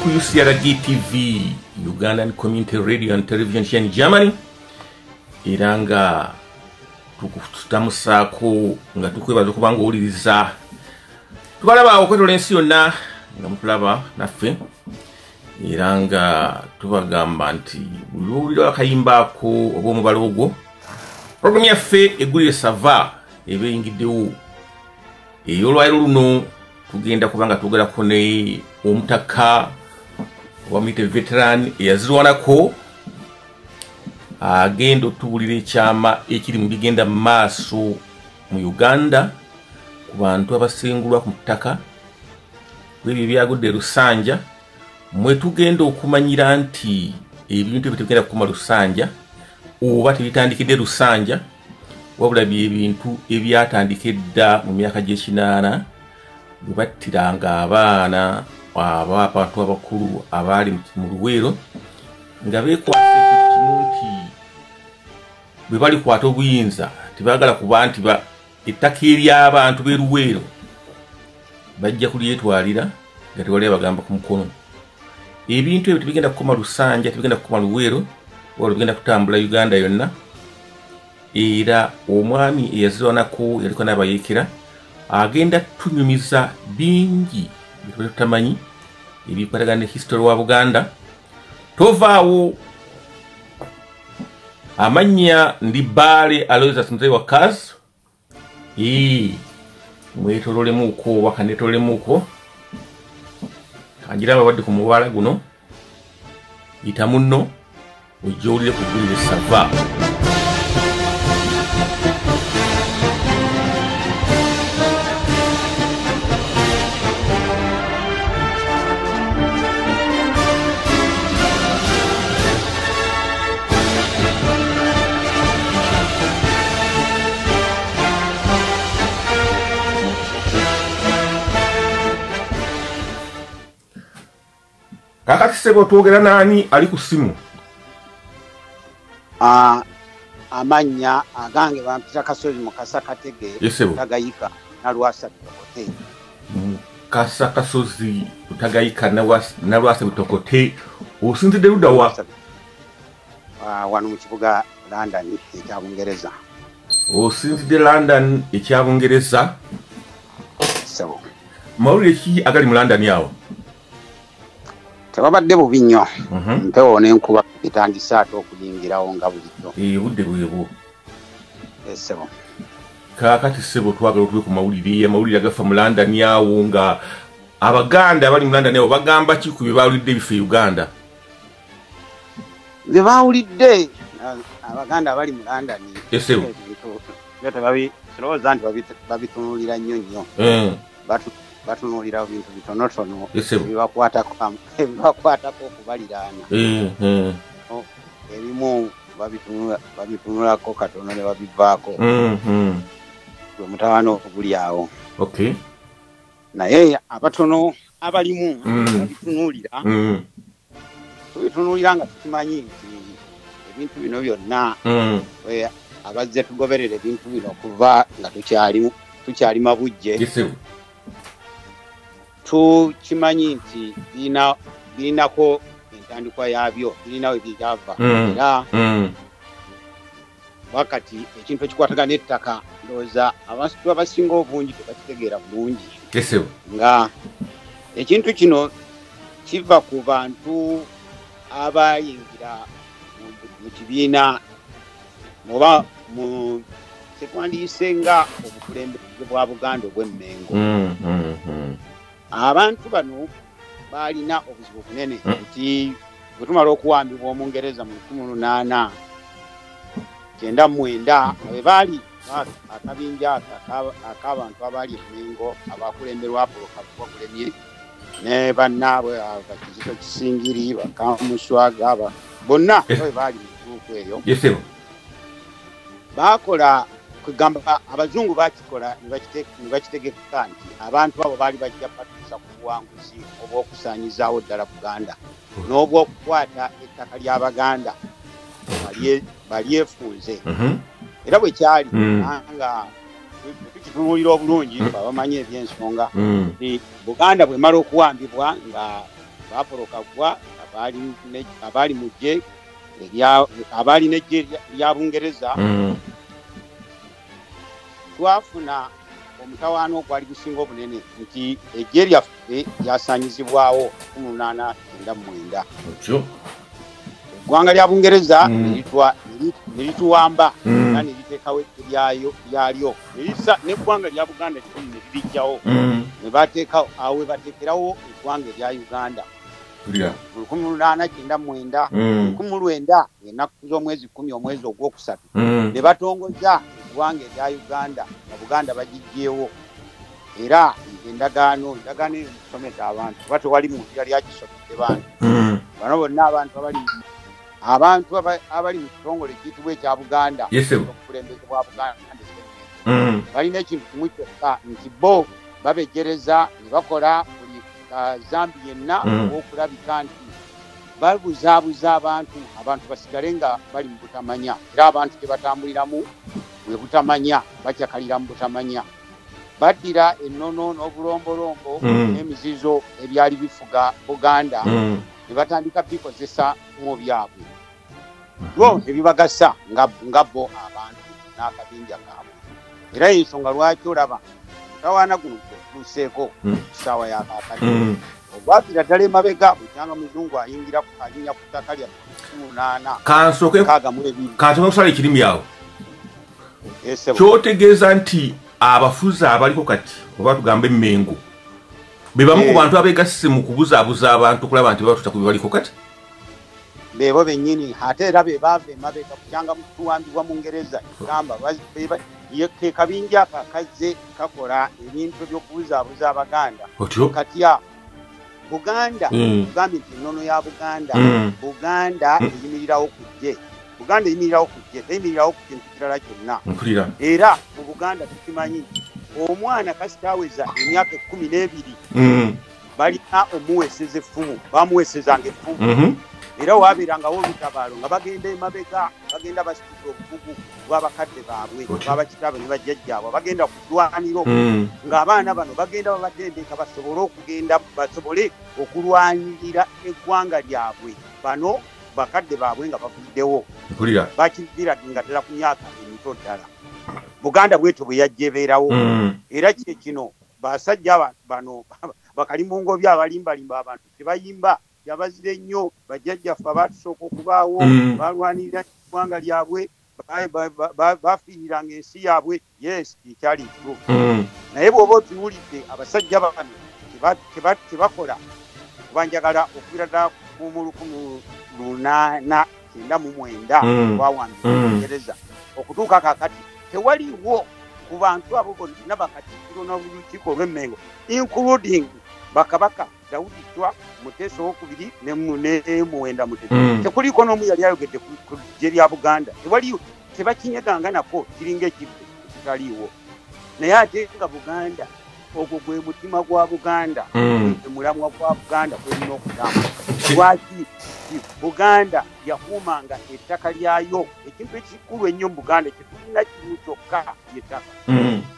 ku UCRG TV, Ugandan Community Radio and Television in Germany. Iranga tutamusako nga tukwebaza kubanga oliriza. Tubalaba okwetola ensi yonna nga mutulaba naffe. Iranga tubagamba nti bululira akayimbaako obw'omubala ogwo. Program yaffe eggulire sava ebeyingiddewo. Ey'olwaliro luno tugenda kubanga tugerako ne omutaka wamite veteran eyazirwanako agenda otuwulira ekyama ekiri mu bigenda mu maaso mu Uganda ku bantu abasengulwa ku ttaka webyo byagudde Lusanja. Mwe tugenda okumanyira nti ebintu ebitugenda kukoma Lusanja oba tebitandikidde Lusanja wabula byebintu ebyatandika edda mu myaka gy'ekinaana bwe battiranga abaana abantu abakulu abali mu Luweero nga beekwasa ekintu nti bwe balikwata obuyinza tebaagala kuba nti ettaka ery'abantu b'e Luweero bajja kulyetwalira nga tewali abagamba ku mukono. Ebintu ebyo tebigenda kukoma Lusanja, tebigenda kukoma Luweero wabula bigenda kutambula Uganda yonna. Era omwami eyazirwanako yaliko n'abayeekera agenda tunyumiza bingi bye tutamanyi ebikwatagana ne history wa Buganda. Tovaawo amannya ndi Baale Aloysius Nzeye Wakazi. Mwetololemuuko wakanetololemuuko kangira ababadde ku mubala guno yita munno ojja owulire ku ggulire sava. Kakati sebo twogera nani ali ku simu? Amanya agange bampita Kasozi Mukasa Katege Tagayika na Lwasa Bitokote. Kasa Kasozi Tagayika na Lwasa Bitokote osinzidde ludda wa? Wano mu kibuga London ekya Bungereza. Osinzidde London ekya Bungereza? Sebo. Mawulire ki agali mu London yawo? Tebabadde bubi nnyo. Mpewo n'enkuba etandise ate okuyingirawo nga bulijjo. Budde bwebwo. Sebo. Kakati sebo twagala otuwe ku mawulire agafa mu London yawo nga Abaganda abali mu London yawo bagamba ki ku bye bawulidde ebifa e Uganda? Bye bawulidde Abaganda abali mu London. Sebo. Kirowooza nti babitunuulira nnyo nnyo. Batunulira bintu bitonotono ebibakwatako okubaliraana. Ebimu babitunulako katono ne babivaako. Gwe mutawaana okuguli awo. Naye abatono abalimu babitunuulira. Tubitunuulira nga tukimanyi nti ebintu bino byonna abazze tugoberera ebintu bino kuva nga tukyali mabujje. Tukimanyi nti birinako entandikwa yabyo, birina we byava. Era wakati ekintu ekikwatagana n'ettaka ndowooza abantu abasinga obungi tebakitegeera bulungi. Nga ekintu kino kiva ku bantu abayingira mu kibiina oba mu sekwandiyise nga obukulembeze bwa Buganda obw'emmengo. Abantu bano balina obuzibu bunene nti bwe tumala okuwambibwa Omungereza mu 1899 bwe baali akabinja ak'abantu abali Emmengo abakulemberwa Apolo Kabugulemye ne bannaabwe Bakizito Kisingiri Bakamuswaga bonna bwe baali mu ggurupu eyo bakola kugamba Abazungu bakikola ne bakitegeka nti abantu abo baali bajja patusa ku buwanguzi obw'okusaanyizaawo ddala Buganda n'obw'okukwata ettaka ly'Abaganda balyefunze. Era bwe kyali nga tukitunuulira obulungi abamanyi eby'ensonga Buganda bwe mala okuwambibwa nga bapoloka gwa abali mujje abali neje lya Bungereza twafuna omutawaano gwali gusinga obunene nti ejje lyaffe lyasanyizibwawo 1899 otyo eggwanga lya Bungereza nelituwamba era neliteekawo lyalyo n'eggwanga lya Buganda kikumi ne lirijjawo ne bateeka awe bateekerawo eggwanga erya Uganda 1899 ennaku z'omwezi 10 omwezi ogwokusatu ne batongoza eggwanga erya Uganda na Buganda bagijjeewo era endagaano eyokusomesa abantu kuba tewali muntu yali agisomedde bantu bano bonna abantu abali mu kitongole ekiyitibwa ekya Buganda okukulembeze bwa Buganda balina ekintu kimu kyokka nti bo babejjereza ne bakola buli zambi yenna okulabika nti babuzaabuza abantu basigale nga bali mu butamanya era abantu tebatambuliramu bwe butamanya bakyakalira mu butamanya baddira ennono n'obulombolombo n'emizizo ebyali bifuga Buganda ne batandika bikozesa mu byabwe lwo ebibagasa nga bo abantu n'akabinja kaabwe era ensonga lwaki olaba tawaana guno tuseeko kusaawa yakakati obwakira ddala emabega bukyanga muzungu ayingira alinya ku ttaka lya 8 kansooke kusala ekirimi awo kyotegeeza nti abafuzi abaliko kati oba tugambe Mengo be bamu ku bantu abeegasse mu kubuzaabuza abantu okulaba nti batuta ku bibaliko kati bebo bennyini ate era be baava emabega kukyanga tuwambibwa mu Ngereza gamba ke kabinja akakaze kakola ebintu by'okubuzaabuza Abaganda katya Buganda tugambe nti ennono ya Buganda Buganda eyimirirawo kujje teyimirirawo ku kintu kirala kyonna era mu Buganda tukimanyi omwana kasitaweza emyaka 12 balina omuweeseza effumu bamuweesezanga effumu era waabeerangawo olutabaalo nga bagenda emabega bagenda basitudde obugugu bw'abakadde baabwe bw'abakitaabwe ne bajjajjaabwe bagenda ku ddwaniro ng'abaana bano bagenda babatendeka basobole okulwanirira eggwanga lyabwe bano bakadde baabwe nga bavuddewo bakirira nga ddala ku myaka emito ddala Buganda bwetyo bwe yajja ebeerawo era kye kino basajja bano bakalimungo byabalimbalimba abantu tebayimba yabazire nnyo bajjajjaffe abatusooka okubaawo balwanirira eggwanga lyabwe bafiiriranga ensi yaabwe yes ekyali kituufu naye bw'oba otuwulidde abasajja bano tebakola kuba njagala okubira ddala mu 1899 bawambibwa Bungereza okutuuka kakati tewaliwo ku bantu abo bonna bakatikkiro n'olukiiko olw'Emmengo including bakabaka Daudi Chwa Muteesa II ne Muwenda Muteesa tekuliko n'omu yali ayogedde ku ggye lya Buganda tewaliwo tebakinyeganga nako kiringa ekibbe kitaliiwo naye ate nga Buganda ogwo gwe mutima gwa Buganda mulamwa gwa Buganda kwelina okutambula lwaki Buganda yakuumanga ettaka lyayo ekintu ekikulu ennyo mu Buganda kyetulina kimu kyokka yettaka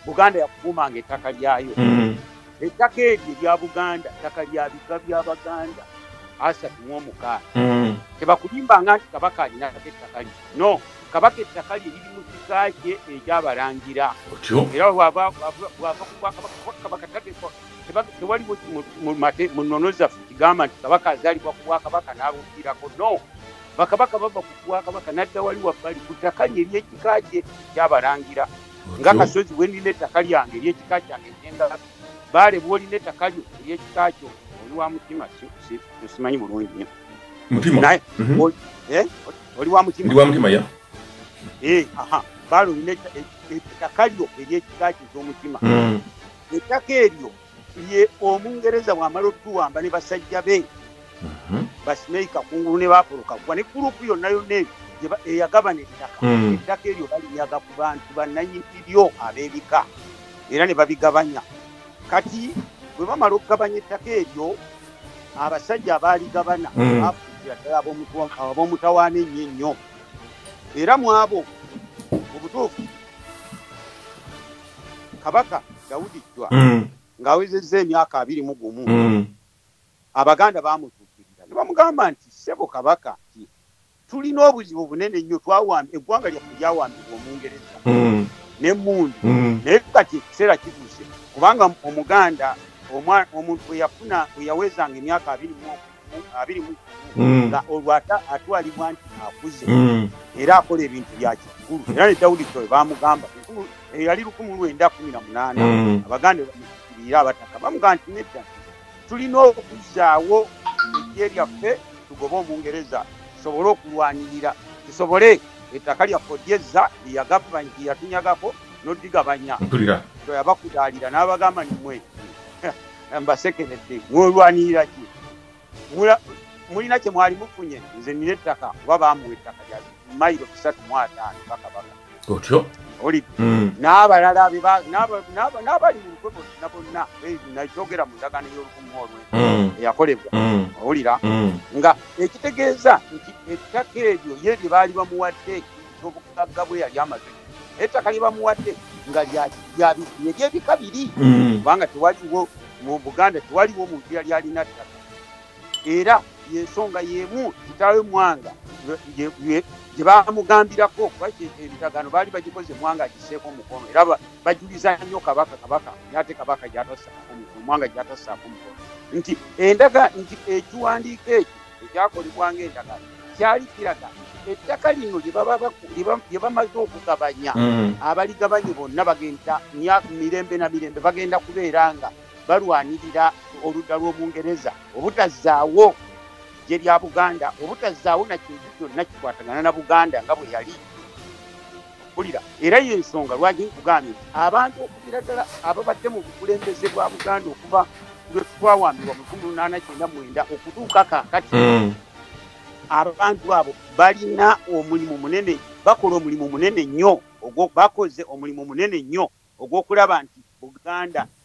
Buganda yakuumanga ettaka lyayo ettaka eryo erya Buganda ttaka lya bika by'Abaganda 36 tebakulimbanga nti kabaka alinako ettaka lye no kabaka ettaka lye liri mu kika kye ekyabalangira era bw'ava ku kabaka tewaliwo mu nnono zaffe kigamba nti kabaka azaalibwa ku bwakabaka n'abuukirako no bakabaka bava ku bwakabaka nadda wali wabbali ku ttaka lye ery'ekika kye ekyabalangira ng'akasozi bwe ndina ettaka lyange ery'ekika kyange eky'engaga baale bw'olina ettaka lyo ery'ekika kyo oli wa mutima simanyi bulungi nnyo naye oli wa mutima ya baale olina ettaka lyo ery'ekika kyo ez'omutima ettaka eryo ye Omungereza bw'amala otuwamba ne basajja be Basimeika kungulu ne bapoloka kuba ne gurupu yonna eyagabana ettaka eryo balinyaga ku bantu bannannyini ab'ebika era ne babigabanya kati bwe bamala okugabanya ettaka eryo abasajja abaaligabana bafuukira ddala ab'omutawaana ennyo ennyo era mu abo mu butuufu Kabaka Daudi Chwa ng'awezezza emyaka 21 Abaganda baamutuka mugamba nti sebo kabaka nti tulina obuzibu bunene nnyo eggwanga lyaffe lyawambibwa Omungereza n'emmundu naye kati ekiseera kituuse kubanga Omuganda omuntu bwe yawezanga emyaka 20 nga olwo atwalibwa nti akuze era akola ebintu bya kikulu era ne Dawudi Toyi bamugamba yali 1918 Abaganda bamukirira abataka bamugamba nti nedda tulina okuzaawo eggye lyaffe tugobe Omungereza tusobole okulwanirira tusobole ettaka lyaffe odyezza lyatunyagako n'oddigabanya yabakudaalira n'abagamba nimwe mbasekeredde mwolwanirira ki mulina kye mwali mufunye nze nina ettaka oba baamuwa ettaka lya mayiro 305 bakabaka otyo oli n'abalala n'abali mu lukwe bonna nakyogera mu ndagaano y'olukumu olwe eyakolebwa owulira nga ekitegeeza nti ettaka eryo ye lye baali bamuwadde obugagga bwe yali amaze ettaka lye bamuwadde nga ly'ebika biri kubanga tewaliwo mu Buganda tewaliwo omuntu yali alina ttaka era yensonga yemu kitaawe Mwanga gye bamugambirako kuba ebitagano baali bagikoze Mwanga agiseeko omukono era bajuliza nnyo kabaka ate kabaka gy'atassaako omukono Mwanga gy'atassaako omukono nti ekiwandiiko ekyo ekyakolebwanga endagaano kyali kiraga ettaka lino lye bamaze okugabanya abaligabanye bonna bagenda mirembe na mirembe bagenda kubeera nga balwanirira oludda lw'Omungereza obutazzaawo gye lya Buganda obutazzaawo na kintu kyonna kikwatagana na Buganda nga bwe yali kulira era y'ensonga lwaki nkugambye nti abantu okubira ddala ababadde mu bukulembeze bwa Buganda okuva lwe twawambibwa mu 1899 okutuuka kaakati abantu abo balina omulimu munene bakola omulimu munene nnyo bakoze omulimu munene nnyo ogw'okulaba nti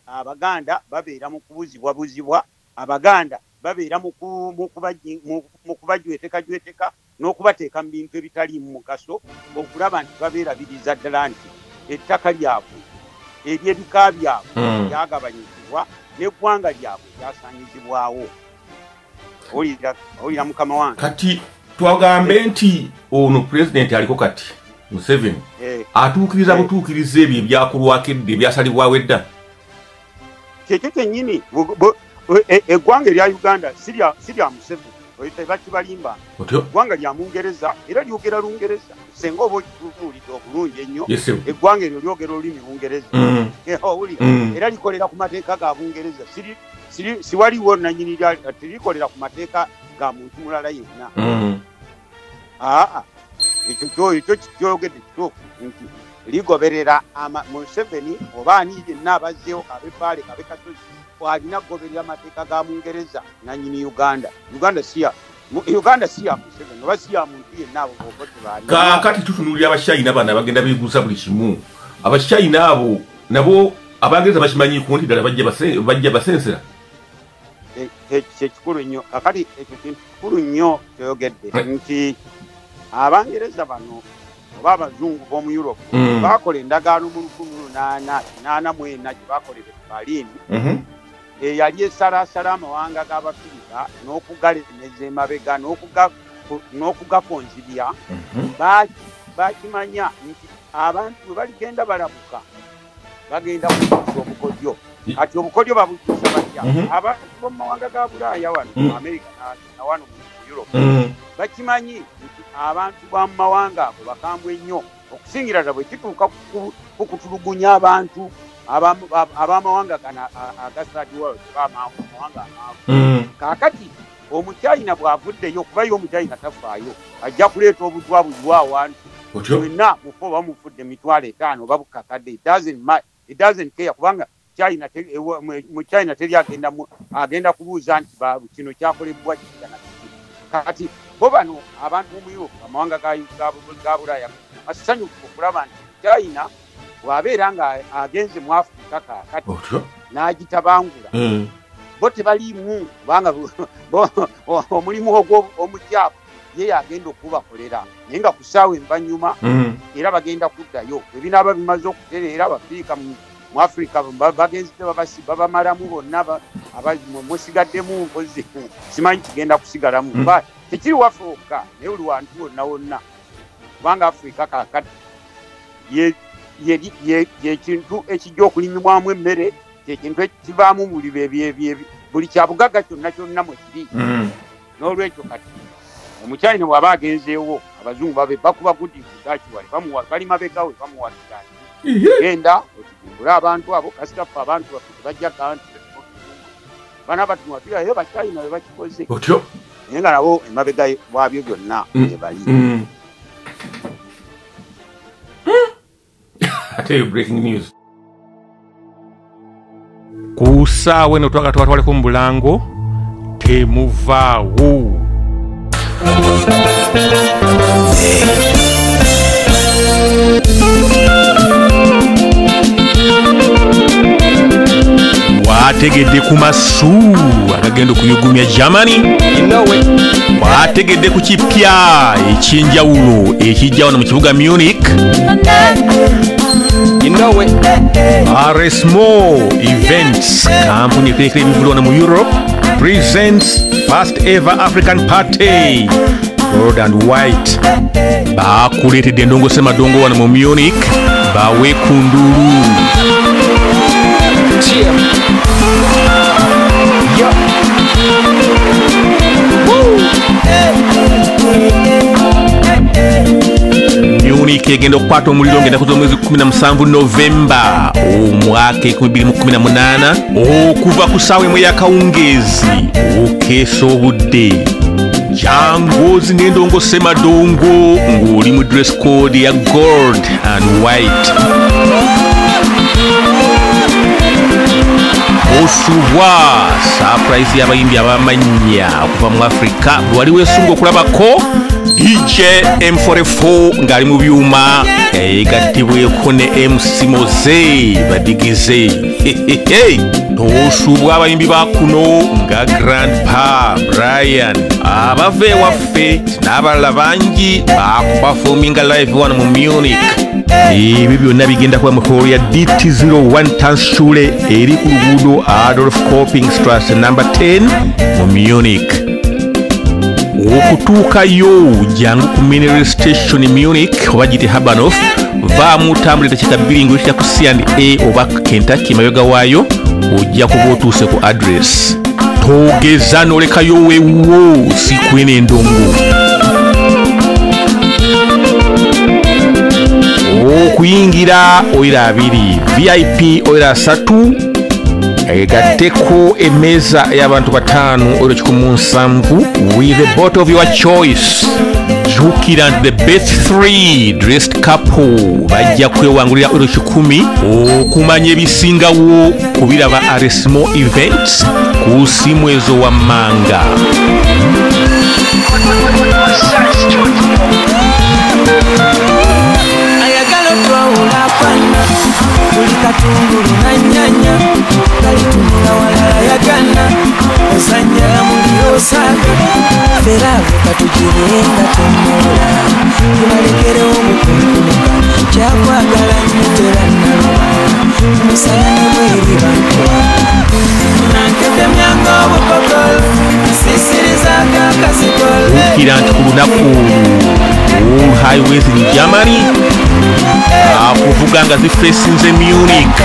Abaganda babeera mu kubuzibwabuzibwa Abaganda babeera mu kubajweteka n'okubateeka mu bintu ebitali mu mugaso okulaba nti babeerabiriza ddala nti ettaka lyabwe ery'ebika byabwe lyagabanyizibwa n'eggwanga lyabwe lyasaanyizibwawo owulira mukama wange kati twagambe nti ono pulezidenti aliko kati Museveni atuukiriza butuukiriza ebyo ebyakulwako edda ebyasalibwawo edda kyekyo kyennyini eggwanga erya Uganda sirya Museveni tebakibalimba eggwanga lya Mungereza era lyogera Lungereza senga oba okitunuulidde obulungi ennyo eggwanga eryo lyogera olulimi Lungereza owulira era likolera ku mateeka ga Bungereza siwaliwo nanyini tirikolera ku mateeka ga muntu mulala yenna ekyo kyogedde kituufu nti ligoberera Museveni oba ani yenna abazzeewo kabepaale kabe kasozi alina kugoberera amateeka ga Mungereza nanyini Uganda siya Museveni oba siya muntu yenna abo bobotebaali kaakati tutunuulira abachina bano abagenda beeguusa buli kimu abachina abo nabo Abangereza bakimanyi kundi ddala bajja basensera kyekikulu nnyo kakati ekyo kintu kikulu nnyo kyogedde nti Abangereza bano oba abazungu b'omu Europe bakola endagaano mu 1884 gye bakolera Berlin eyali esalaasala amawanga g'Abafirika n'okugalemeza emabega n'okugakonzibya bakimanya nti abantu bwe baligenda balabuka bagenda kubuuza obukodyo kati obukodyo babutuusa batya abantu b'omu mawanga ga Bulaaya wano mu Amerika na wano mu Europe bakimanyi nti abantu b'omu mawanga ago bakambwe nnyo okusingira ddala bwe kituuka ku kutulugunya abantu ab'amawanga gano aga third world amawanga amaavu kaakati omuchina bw'avuddeyo okubayo omuchina tafaayo ajja kuleeta obuzwabuzwa awantu mwenna mufe oba mufudde 5,000 oba bukakadde it doesn't care kubanga mu China teri agenda kubuuza nti kino kyakolebwa kikana kati bo bano abantu b'omu Europe amawanga ga Bulaaya asanyufu okulaba nti China bw'abeera nga agenze mu Afrika kaakati n'agitabangula bo tebaliimu kubanga omulimu omukyafu ye yagenda okubakolera naye nga ku ssaawa envanyuma era bagenda kuddayo ebinaaba bimaze okutereera Abafirika mu Afrika bagenzi babamalamu bonna musigaddemu mpozi simanyi kigenda kusigalamu kuba tekiri waffe wokka naye oli wantu wonna wonna kubanga Afrika kaakati ye kintu ekijja okulimibwamu emmere kyekintu ekivaamu buli kyabugagga kyonna mwe kiri n'olwekyo kati omukyayina bw'aba agenzeewo abazungu bakuba gudigakiwale bali mabegawe bamuwakira genda otugumbula abantu abo kasitaffe abantu baffe tebajja kanti bana batuwakirayo bakyayina we bakikoze otyo naye nga nabo emabega wabyo byonna ebali I tell you breaking news. Kusaawe no twaleko mu Bulango temuvaawo. Wategedde ku masu agagenda okuyugumya Germany. Wategedde ku kipya eky'enjawulo ekijja wano mu kibuga Munich. Aresmo Events, company eteekera emivulwana mu Europe, presents first ever African party, gold and white. Bakuleetedde endongoose madongo wano mu Munich, bawe ku ndulu. Munich egenda okukwata omuliro ng'ennaku z'omwezi 17 Novemba omwaka 2018 okuva ku ssaawa emu ey'akawungeezi okeesa obudde. Jangozi n'endongoose madongo ng'oli mu dress code ya gold and white. Osubwa surprise y'abayimbi abamanya okuva mu Afrika bwe wali weesunga okulabako DJ M44 ng'ali mu byuma egattibweko ne MC Moze badigize. Tosubwa abayimbi ba kuno nga Grandpa Brian abava ewaffe n'abalala bangi bakupafominga live wano mu Munich. Ebyo byonna bigenda kuba mu hall ya DT01 Tanzschule eri ku luguudo Adolf Kopingstrasse number 10 mu Munich. Okutuukayo jangu ku Mineral Station Munich oba gite Habanhof, vaamu otambule dakiika 2 ng'oyitira ku C&A oba Kentucky mayoga waayo ojja kuba otuuse ku address. Togeza n'olekayo weewuwo si kwena endongo. Okuyingira oyira 2, VIP oyira 3, egatteko emmeeza y'abantu 5 oyira 17 with a bottle of your choice. Jukira the best 3 dressed couple bajja kwewangulira oyira 10 okumanya ebisingawo kubiraba Aresmo Events ku simu ezo wammanga. Katunguru na nyanya kalitumula walala yagana osanyala muliro saga feravu katujirenga tumula tubalekere omukunkunuka kyakwagala nyetera naluma musala nemweri bankuwa nankete myango obukokolo sisirizaga akazikole. Ukira nti ku lunaku all highways in Germany akuvuga nga zifeesinze Munich.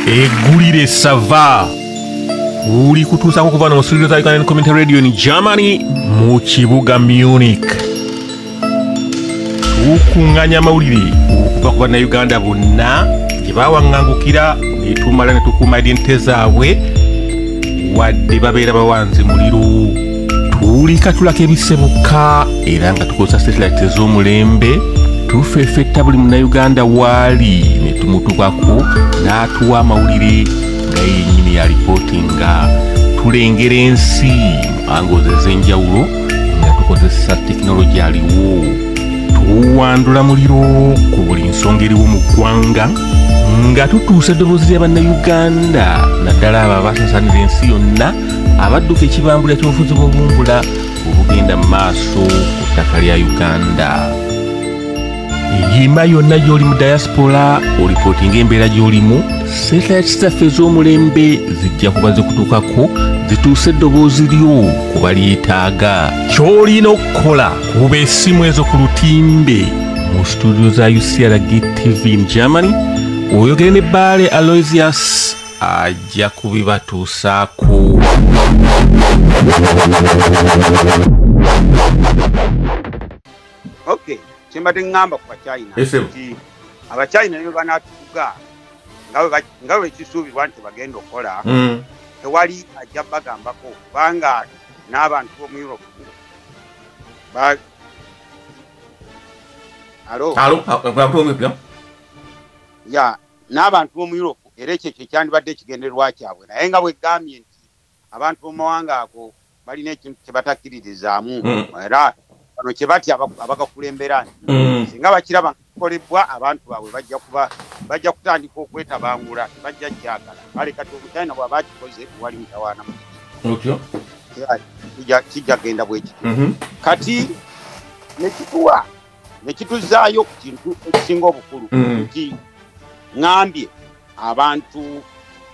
Eggulire sava uli kutuusako kuva mu studio za Ugandan Community Radio in Germany mu kibuga Munich. Tukuŋŋanya amawulire okuva ku bannayuganda bonna gye bawaŋŋangukira ne tumala ne tukuuma identite zaabwe wadde babeera bawanze muliro. Tulika tulako ebisebuka era nga tukozesa satellite ez'omulembe tufeefetta buli munnayuganda waali ne tumutukako n'atuwa amawulire nga yennyini ya ripootinga. Tulengera ensi mu angles ez'enjawulo nga tukozesa tekinologi aliwo. Tuwandula muliro ku buli nsonga eriwo mu ggwanga nga tutuusa eddoboozi ly'abannayuganda naddala abo abasasanira ensi yonna abadduka ekibambulira ky'obufuzi bw'obuwungula obugenda mu maaso ku ttaka lya Uganda. Eyima yonna gy'oli mu diaspora olipootinga embeera gy'olimu Satelite zaffe ez'omulembe zijja kuba zikutuukako zituuse eddoboozi lyo ku balyetaaga. Ky'olina okukola kuba essimu ezo ku lutimbe mu studio za UCRG TV in Germany, oyogere ne Baale Aloysius ajja kubibatuusaako. Okay, kyembadde ŋŋamba ku Bachina nti Abachina ne banaatuga nga bwe kisuubirwa nti bagenda okukola tewali ajja bagambako kubanga n'abantu b'omu Europe n'abantu b'omu Europe era ekyo kyandibadde ekigendererwa kyabwe, naye nga bwegambye nti abantu b'omawanga ago balina ekintu kye batakkiririzaamu era bano kye batya abagakulembera nti singa bakiraba kolebwa abantu baabwe bajja kutandika okwetabangula tebajja jjagala. Kale kati Obutayina bw'aba kikoze wali mutawaana mu kijja genda bwe kiti kati ne kituzaayo ku kintu ekisinga obukulu nti ŋŋambye abantu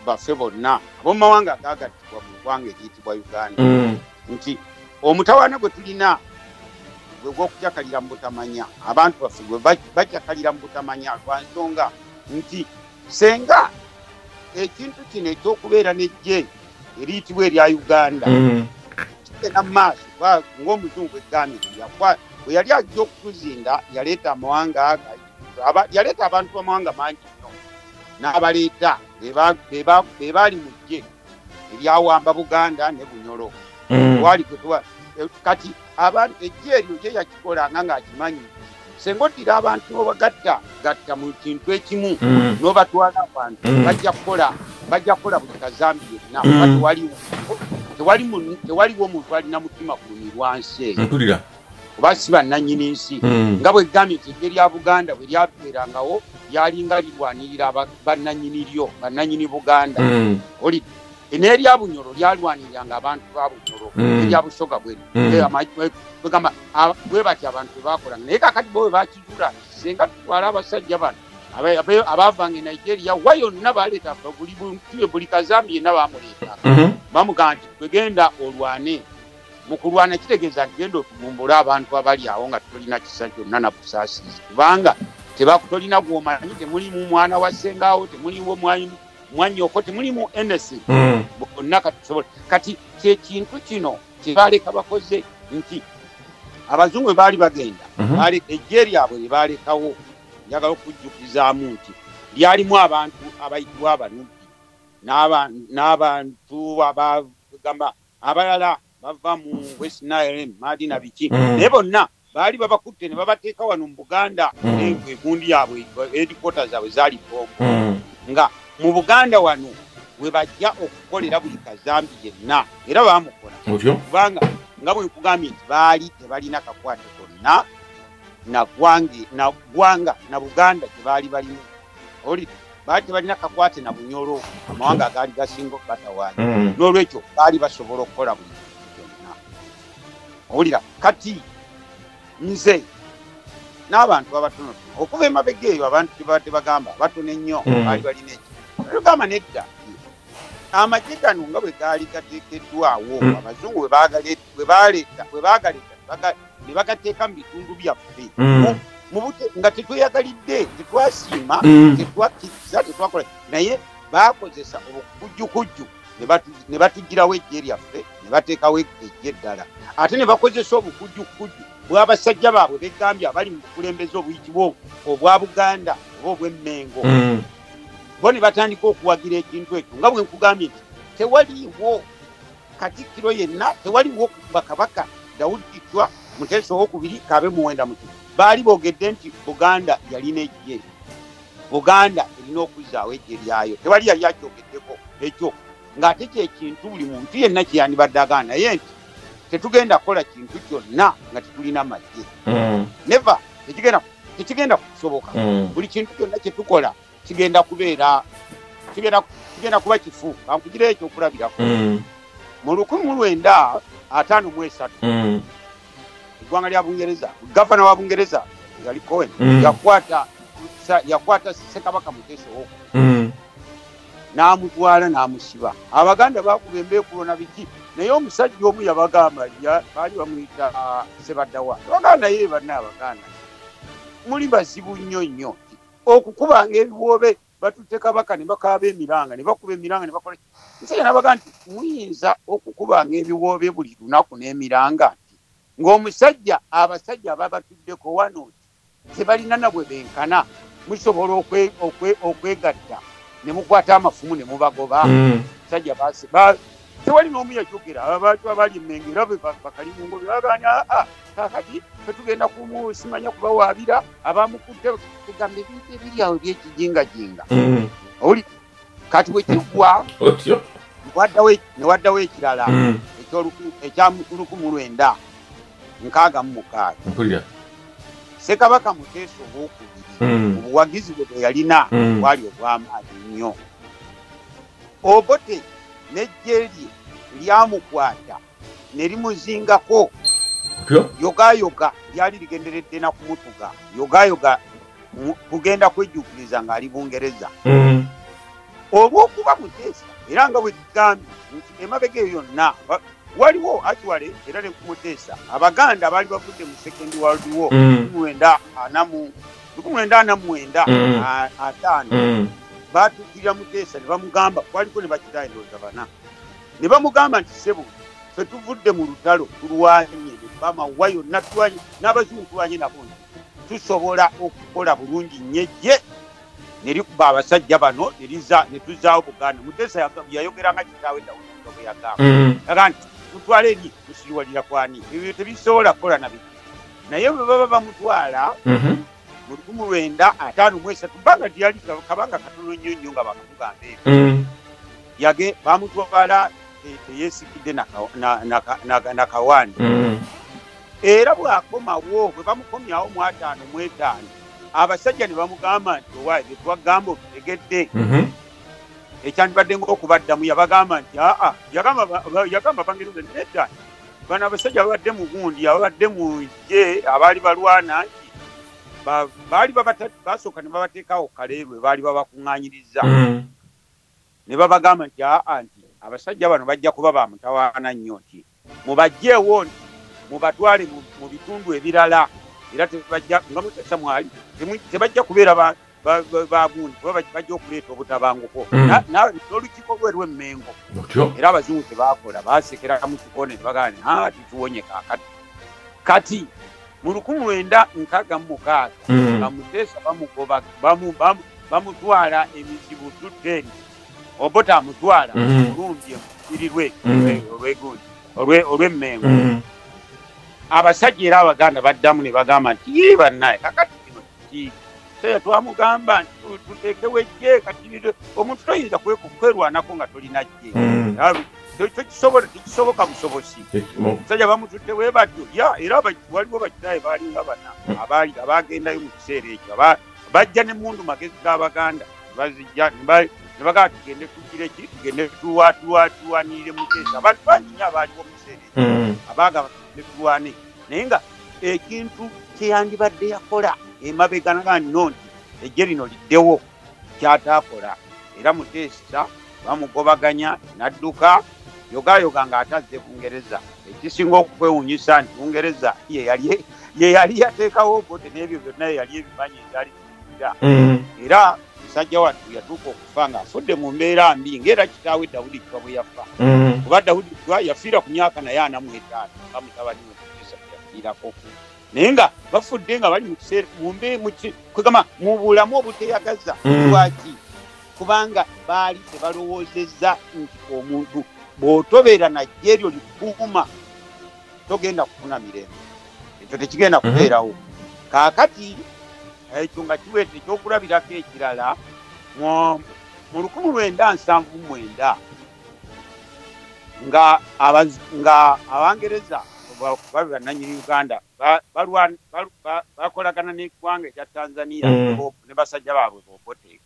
baffe bonna ab'omumawanga agaagattibwa mu ggwanga eriyitibwa Uganda nti omutawaana gwe tulina gwe gw'okujakalira mu butamanya, abantu baffe gwe bajakalira mu butamanya lwa nsonga nti senga ekintu kino ekyokubeera n'ejje eriyitibwa erya Uganda kigenda mu maaso ng'omuzungu egambye bwe yali ajja okutuzinda yaleeta amawanga yaleeta abantu b'amawanga mangi nnyo n'abaleeta be baali mu ggye eryawamba Buganda ne Bunyoro wali kati abantu ejje eryo gye yakikolanga ng'akimanyi senga oddira abantu n'obagatta mu kintu ekimu n'obatwala abantu bajja kukola buli kazambi yenna tewaliwo omuntu alina mutima gulumirwa nsi eyo oba si bannannyini nsi nga bwegambye nti ejje lya Buganda bwe lyabeerangawo lyalinga lirwanirira bannannyini Buganda oli n'erya Bunyoro lyalwaniriranga abantu ba Bunyoro erya Busoga bwe batya abantu bwe bakolanga, naye kakati bo bwe bakijula senga tutwala abasajja bano abaavanga e Nigeria wa yonna baleeta buli kazambi yenna bamuleeta bamugamba nti twegenda olwane mu kulwana kitegeeza nti genda okugumbula abantu abali awo nga tolina kisa kyonna na busaasizi kubanga tolina gwomanyi, temulimu mwana wa sengaawo, temulimu mwanyoko, temulimu NSC bonna katusobola kati kyekintu kino kyebaleka bakoze nti abazungu bwe baali bagenda ejje lyabwe lye balekawo njagala okujjukizaamu nti lyalimu abantu abayitibwa abanubbi n'abantu abagamba abalala bava mu West Nile Madi na biki naye bonna baali babakutte ne babateeka wano mu Buganda egundi yaabwe headquarters zaabwe zaali Bombo nga mu Buganda wano we bajja okukolera buli kazambi yenna era baamukola kubanga nga bwe nkugambye nti baali tebalina kakwate konna na gwanga na Buganda tebaali balimu oli baali tebalina kakwate na Bunyoro amawanga agaali gasinga batawaanya n'olwekyo baali basobola okukola buli kyonna owulira kati nze n'abantu abatono okuva emabega eyo abantu tebadde bagamba batono ennyo baali balina ekyo gamba nedda amagye gano nga bwe gaali gateekeddwawo abazungu bwe baagaleeta ne bagateeka mu bitundu byaffe nga tetweyagalidde tetwasiima tetwakkiriza tetwakola naye baakozesa obukujjukujju ne batugirawo ejje lyaffe ne bateekawo ejje eddala ate ne bakozesa obukujjukujju bw'abasajja baabwe begambye abali mu bukulembeze obuyitibwa obwa Buganda oba obw'Emmengo bo ne batandika okuwagira ekintu ekyo nga bwe nkugambye nti tewaliwo katikkiro yenna tewaliwo bakabaka Daudi Kitwa Muteesa II Kabe Muwenda Muti baali boogedde nti Buganda yalina ejje Buganda erina okuzzaawo ejje lyayo tewali yali akyogeddeko ekyo ng'ate kyekintu buli muntu yenna kyeyandibadde agaana naye nti tetugenda kukola kintu kyonna nga tetulina magye neva tekigenda kusoboka buli kintu kyonna kyetukola kigenda kubeera kigenda kuba kifu kankugira ekyo okulabirako mu 1953 eggwanga lya Bungereza gavana wa Bungereza yali Cohen yakwata Ssekabaka Muteesa II n'amutwala n'amusiba. Abaganda bakuba embeekulo na biki naye omusajja omu yabagamba baali bamuyita Sebaddawa. Abaganda ye banna Abaganda muli bazibu nnyo okukubanga ebiwoobe batutte Kabaka ne bakaaba emiranga ne bakuba emiranga ne bakola nsajja n'abagamba nti muyinza okukubanga ebiwoobe buli lunaku n'emiranga nti ng'omusajja abasajja ababatuddeko wano tebalina nabwe benkana musobola okwegatta ne mukwata amafumu ne mubagoba. Musajja tewali n'omu yajogera abantu abali emmengera bakali mu ngobe baganya kakati tetugenda kumusimanya kubawaabira abamukutte tugamba ebintu ebiri awo ebyekijingajinga. Oli kati bwe kigwa newaddawo ekirala ekya 1966 Ssekabaka Muteesa owookubiri obuwagizi bwe yalina bwali obw'amaanyi nnyo. Obote n'eggye lye lyamukwata ne limuzingako yogayoga lyali ligenderedde na kumutuga yogayoga kugenda kwejjukiriza ng'ali Bungereza. Olw'okuba Muteesa era nga bwe tugambye nti emabega eyo yonna waliwo actually era ne Muteesa Abaganda baali bavudde mu Second World War 1945 baatuukirira Muteesa ne bamugamba kwaliko ne bakitaye ndowooza bana ne bamugamba nti ssebo ffe tuvudde mu lutalo tulwanye bamawa yonna tulwanye n'abazungu tulwanye nabo tusobola okukola bulungi nnyejje ne likuba abasajja bano ne tuzaawo Buganda. Muteesa yayogeranga kitaawe Dawudi bwe yagamba nti tutwala eri tusiriwalira kwani ebyo tebisobola kukola nabiki naye bwe baba bamutwala mu 1953 bbanga lyali kabanga katono nnyo nga bakamugamba ebyo bamutwala teyeesikidde na Kawandi era bw'akomawo bwe bamukomyawo mu 55 abasajja ne bamugamba nti owaaye bye twagamba otutegedde ekyandibadde ng'okubaddamu yabagamba nti yagamba Bangereza nedda bano abasajja babadde mu gundi ababadde mu ggye abaali balwana nti baali basooka ne babateekawo kaleerwe baali babakuŋŋaanyiriza ne babagamba nti nti abasajja bano bajja kuba bamutawaana nnyo nti mubajjeewo nti mubatwale mu bitundu ebirala era tebajja nga Muteesa mwali tebajja kubeera bagundi kuba bajja okuleeta obutabanguko n'olukiiko lwe lw'Emmengo era abazungu tebaakola baasekera mu kikone ne bagamba tituwonye kaakati kati mu 1966 nga Muteesa bamugoba bamutwala emizibu tutteni Obote amutwala olumbi emukirirwe olw'Emmengo abasajja era Abaganda baddamu ne bagamba nti ye bannaye kakati kino kiki seya twamugamba nti tuteekewo ejje kati omuntu toyinza kwerwanako nga tolina jje tekisoboka busobosi musajja bamututte bwe batyo era waliwo bakitaye baalinga bana abaagendayo mu kiseera ekyo bajja n'emmundu magezi g'Abaganda bazijja ne bagamba tugende tugire ki tugende tulwanirire Muteesa abantu bangi nnyo abaaliwo mu kiseera ekyo abaagamba tugende tulwane naye nga ekintu kyeyandibadde yakola emabega nagano nti ejje lino liddewo kyataakola era Muteesa bamugobaganya n'adduka yogayoga ng'atazze Bungereza ekisinga okwewuunyisa nti Bungereza ye yali yateekawo Obote n'ebyo byonna ye yali ebimanyi ebyali bigira era musajja wattu yatuuka okufa ng'afudde mu mbeera mbi ng'era kitaawe Dawudi Chwa bwe yafa kuba Dawudi Chwa yafiira ku myaka naye 45 nga mutabani we Muteesa yafiirako naye nga bafudde nga bali mu kiseera kwegamba mu bulamu obuteyagaza lwaki kubanga baali tebalowoozezza nti omuntu bw'otobeera najje eryo likuuma togenda kufuna mirembe ekyo tekigenda kubeerawo kaakati ekyo nga kiwete ekyokulabirako ekirala mu 1979 nga Abangereza bannannyini Uganda bakolagana n'eggwanga ekya Tanzania ne basajja baabwe Obote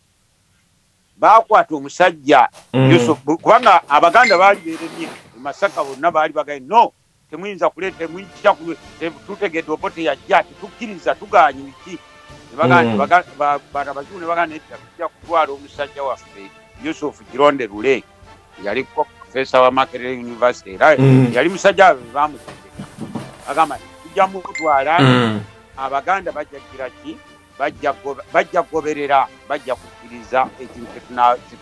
baakwata omusajja Yusuf kubanga Abaganda baali beeremye mu Masaka bonna baali bagaye no temuyinza kuleeta tutegedde Obote yajja tetukkiriza tuganye biki abazungu ne bagamba nti tujja kutwala omusajja waffe Yusuf Kironde Lule yali professor wa Makerere University era yali musajja bamutegeka agamba tujja mutwala Abaganda bajja kiraki bajja goberera bajja kukkiriza ekintu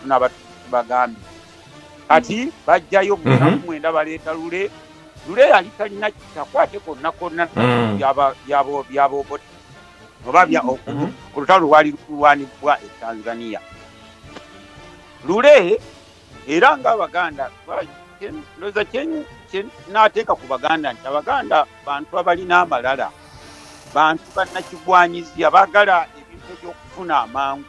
tunabagambye kati bajjayo mwenda baleeta Lule yali talina kitakwate konna byabo boti oba bya ku lutalo lwali lwanibwa e Tanzania Lule era nga Abaganda ndoza n'ateeka ku Baganda nti Abaganda bantu abalina amalala bantu bannakigwanyizi abagala ebintu by'okufuna amangu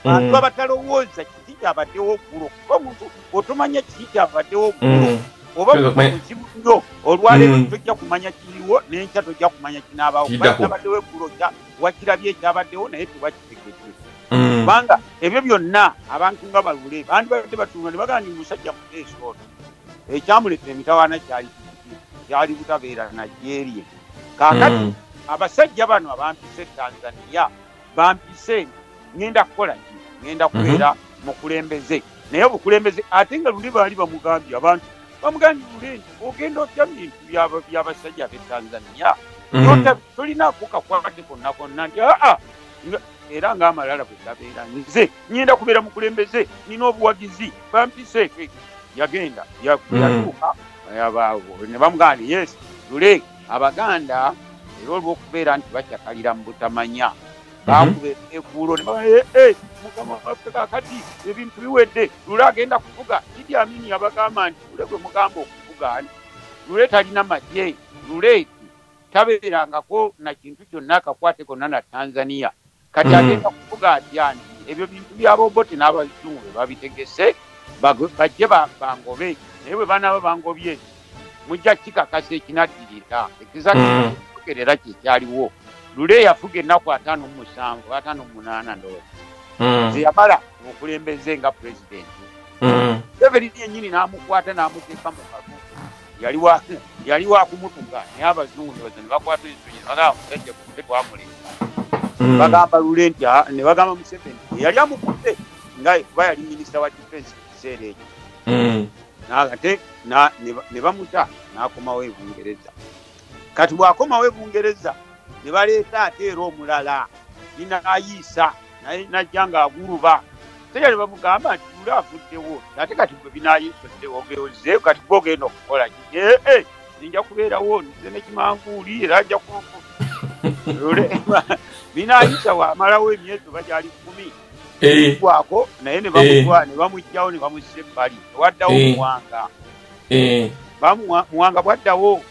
bantu abatalowooza kiti kyabaddewo oggulo kuba omuntu otomanya kiti kyabaddewo oggulo oba kibu nnyo olwaleero tojja kumanya kiriwo n'enkya tojja kumanya kinaabawo kyabaddewo eggulo wakirabye ekyabaddewo naye tewakitegedde kubanga ebyo byonna abantu nga Balule bandi badde batunula ne bagamba nti musajja muteesi ono ekyamuletera emitawaana kyali butabeera Nigeria kaakati abasajja bano abampise Tanzania bampise ngenda kukola ki ngenda kubeera mukulembeze naye obukulembeze ate nga Lule baali bamugambye abantu bamugambye Lule ogenda otya bintu by'abasajja b'e Tanzania tolina kukakwate konna nti era ng'amalala bwe gabeera nze ngenda kubeera mukulembeze nina obuwagizi bampise yagenda yatuuka ne bamugambye yes Lule Abaganda era olw'okubeera nti bakyakalira mu butamanya bakubeera eggulo ne mukama waffe kaakati ebintu biwedde Lule agenda kuvuga Idi Amin yabagamba nti Lule gwe mugamba okuvuga Lule talina magye Lule tabeerangako na kintu kyonna akakwate konna na Tanzania kati agenda kuvuga atya nti ebyo bintu by'aboboti n'abazungu be babitegese bajje bangobe naye bwe banaaba bangobye mujja kikakasa ekinaddirira ekizakerera kyekyaliwo Lule yafuga ennaku 57 58 ndowooza zeyamala okulembeze nga pulezidenti Museveni yennyini n'amukwata n'amuteeka mu kaduuku yali wa kumutuga naye abazungu ne bakwata ensonyi bagamba musajja kutte twamuleka bagamba Lule nti ne bagamba Museveni yali amukutte nga kuba yali minisita wa defense ekiseera ekyo ate ne bamuta n'akomawo e Bungereza kati bw'akomawo e Bungereza ne baleeta ate era omulala Binaayisa naye najja ng'aguluba tejja ne bamugamba nti Lule afuddewo ate kati bwe Binaayisa ogeozeeyo kati gwe ogenda okukola nja kubeerawo nze nekimanvuuli era ajja Binaayisa wamalawo emyezi oba gyali 10 gwako naye ne bamugyawo ne bamussa ebbali tewaddawo Muwanga bwaddawo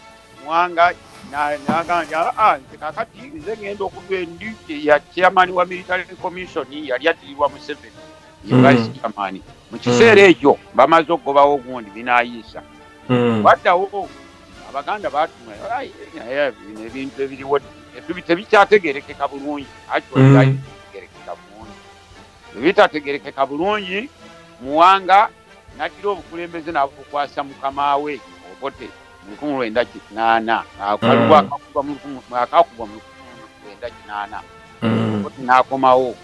Muwanga n'agamba nti kakati nze ngenda okuba endi ya chairman wa military commission yali addirirwa Museveni ye vice chairman mu kiseera ekyo bamaze okugobawo gundi Binaayisa bwaddawo Abaganda baatuma ebintu ebiriwo tebikyategerekeka bulungi bitategerekeka bulungi Muwanga n'addira obukulembeze n'abukwasa mukama we Obote 1980 akakubwa mu 1980 Obote n'akomawo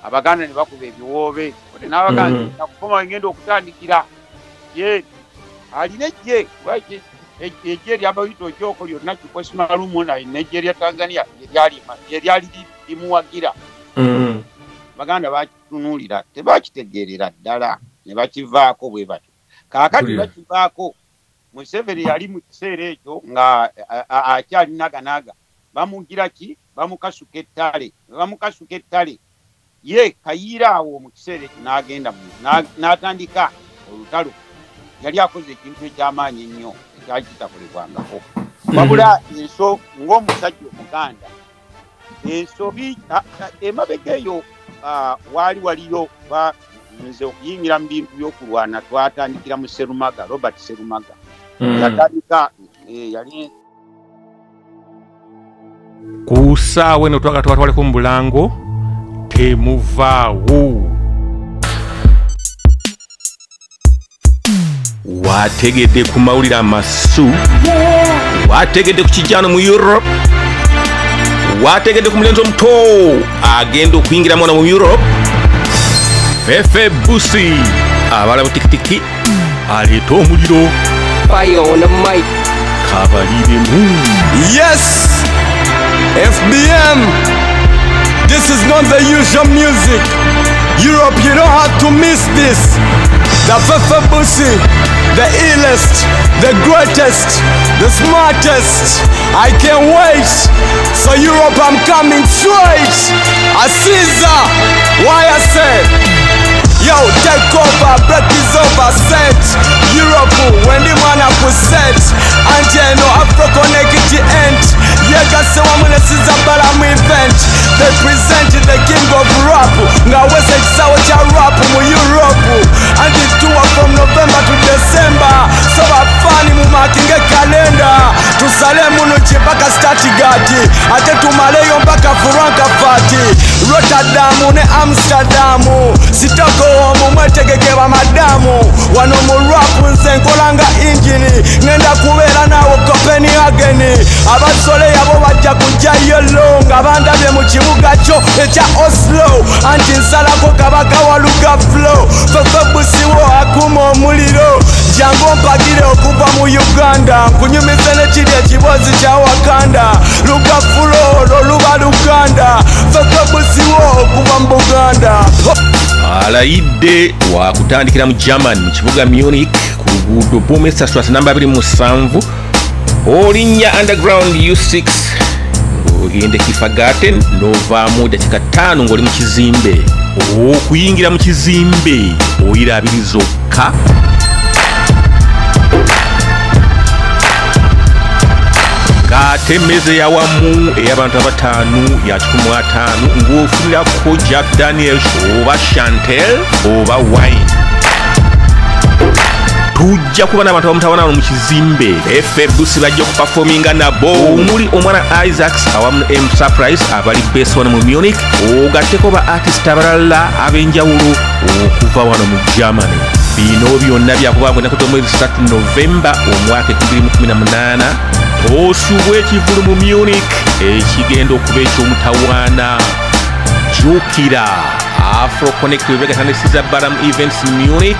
Abaganda ne bakuba ebiwoobe Obote n'abaganda nakukomawo ngenda okutandikira ye alina ejje ejje lyabayita okyoko lyonna kikosimalumu nejje lya Tanzania eryali limuwagira Abaganda bakitunuulira tebakitegeerera ddala ne bakivaako bwe batyo kaakati bakivaako Museveni yali mu kiseera ekyo nga akyali naganaaga bamugira ki bamukasuka ettale ye Kayiira awo mu kiseera ekyo n'agenda n'atandika olutalo yali akoze ekintu ekyamaanyi ennyo ekyali kitakolebwangako wabula ng'omusajja Omuganda ensobi emabega eyo waliyo nze okuyingira mu bintu by'okulwana twatandikira mu Sserumaga Robert Sserumaga yatandika yali ku ssaawa eno twatwaleko mu Bulango temuvaawo wategedde ku mawulire amasu wategedde ku kijjano mu Europe wategedde ku mulenzi omuto agenda okuyingira mwana mu Europe Fefe Busi abala butikitiki aleeta omuliro Fire on the mic. kabaliremu. Yes, FBM. This is not the usual music. Europe, you don't have to miss this. The Fefe Busi, the illest, the greatest, the smartest. I can't wait. So Europe, I'm coming straight. A Caesar, why I said, yo, take over, break is over, set. Europe, when the man up was set. And no Afro connect the end. Yega se wa mune Caesar Balamu event. They presented the king of rap. Nga wese kisawo cha rap mu Europe. And the tour from November to December. So wafani mu makinge kalenda. Tusale munu chipaka Startigati. Ate tumaleyo mpaka Furanka Fati. Rotterdam ne Amsterdam. Sitoko omu mwetegeke ba madamu. Wano mu rap nsenkolanga engine. Ngenda kubeera nawo Copenhagen. Abasole yabo bajja kujja yellow. Nga bandabye mu kibuga kyo ekya Oslo. Anti nsalako kabaka waluga flow. Fefe Busi wo akuma omuliro. Jangu mpagire okuva mu Uganda. Nkunyumize nekiri ekibozi kya Wakanda. Luga flow luba Luganda. Fefe Busi wo okuva mu Buganda. Alayidde wa kutandikira mu Germany mu kibuga Munich ku luguudo Bomesa Strasse namba 27 Olinnya Underground U6 ogende Kifagaten novaamu dakika 5 ng'oli mu kizimbe. Okuyingira mu kizimbe oyira abiri zokka. Ate emmeze yawamu ey'abantu abataano ya 15 ng'ofunirako Jack Daniels oba Chantel oba Wine. Tujja kuba n'abantu abamutawana mu kizimbe. Fefe Busi bajja okupafominga nabo omuli omwana Isaacs awamu M Surprise abali base wano mu Munich. Ogatteko ba artist abalala ab'enjawulo okuva wano mu Germany. Bino byonna byakubangwa ennaku z'omwezi 3 Novemba omwaka 2018. Osubwe ekivulu mu Munich ekigenda okuba eky'omutawaana. Jukira Afro Connect webegatana Caesar Balamu Events Munich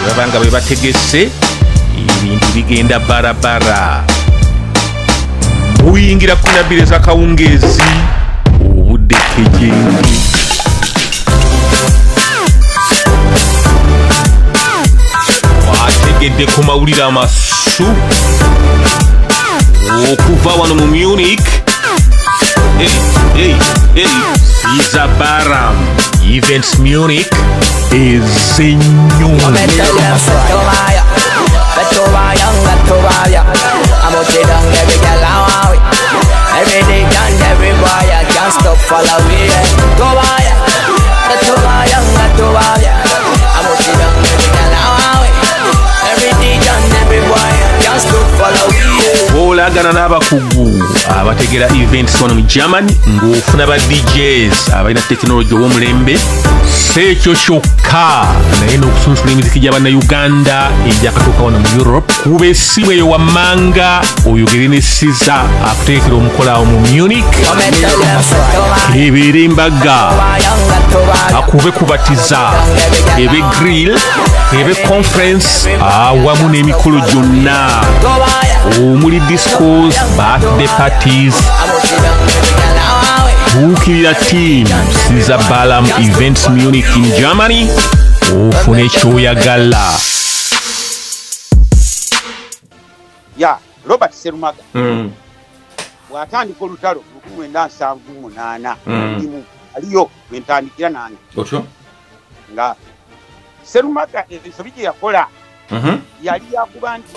babanga bwe bategese ebintu bigenda barabara. Buyingira kunabire za kawungezi obudde kejengi. Wategedde ku mawulire amasu okuva wano mu Munich. Caesar Balamu Events Munich ezenyo. Olagana n'abakugu abategera events wano mu Germany ng'ofuna ba DJs abalina tekinologi ow'omulembe. Sekyo kyokka naye n'okusunsula emiziki gy'Abannayuganda egyakatuuka wano mu Europe. Kuba essimu eyo wammanga oyogere ne Caesar akuteekera omukola awo mu Munich. Ebeera embaga akube kubatiza ebe grill ebe conference awamu n'emikolo gyonna omuli discos, birthday parties. Buukirira team Caesar Balamu Events Munich in Germany ofune ekyoyagala. Ya Robert Serumaga bw'atandika olutalo 1978 ndimu aliyo bwentandikira nange Otyo nga Serumaga ensobi gye yakola yali yakuba nti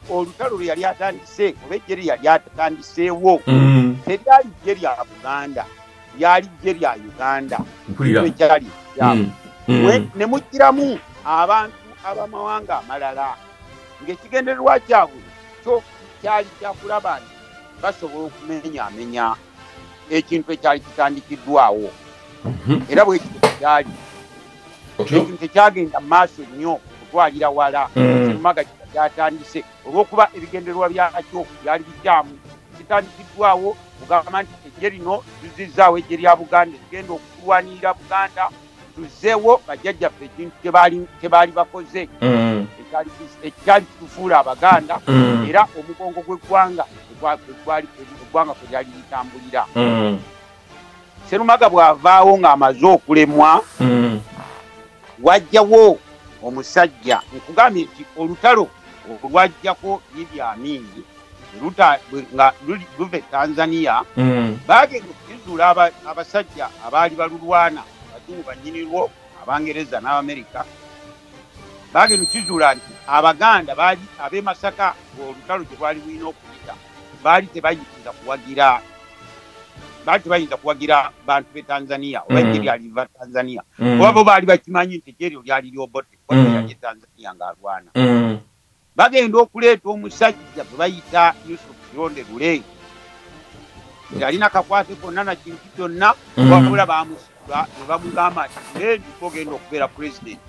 olutalo lwe yali atandise oba ejje lye yali atandiseewo teryali jje lya Buganda lyali jje lya Uganda kyali ne mugiramu abantu ab'amawanga amalala ng'ekigendererwa kyabwe kyo kyali kyakulaba nti basobola okumenyaamenya ekintu ekyali kitandikiddwawo era bwe kityo kyali ekintu tekyagenda mu maaso nnyo okutwalira wala Serumaga kyatandise olw'okuba ebigendererwa byakyo byali bikyamu kitandikiddwawo kugamba nti ejje lino tuzizzaawo ejje lya Buganda egenda okulwanirira Buganda tuzeewo bajjajjaffe ekintu kyebaali bakoze ekyali kitufuula Abaganda era omugongo gw'eggwanga eggwanga kwe lyali litambulira. Sserumaga bw'avaawo ng'amaze okulemwa wajjawo omusajja nkugambye nti olutalo olwajjako Idi Amin nga luva Tanzania bagenda okukizuula abasajja abaali balulwana abazungu bannyinirwo Abangereza n'Abamerika bagenda okukizuula nti Abaganda baali ab'e Masaka olutalo gye lwali lulina okuyita baali tebayinza kuwagira bantu b'e Tanzania oba eggye lyali liva Tanzania oba bo baali bakimanyi nti eggye eryo lyali lyobote yali e Tanzania ng'alwana. Bagenda okuleeta omusajja gwe bayita Yusuf Kironde Lule yalina kakwate konna na kintu kyonna wabula bamusula ne bamugamba nti Lule ogenda okubeera president.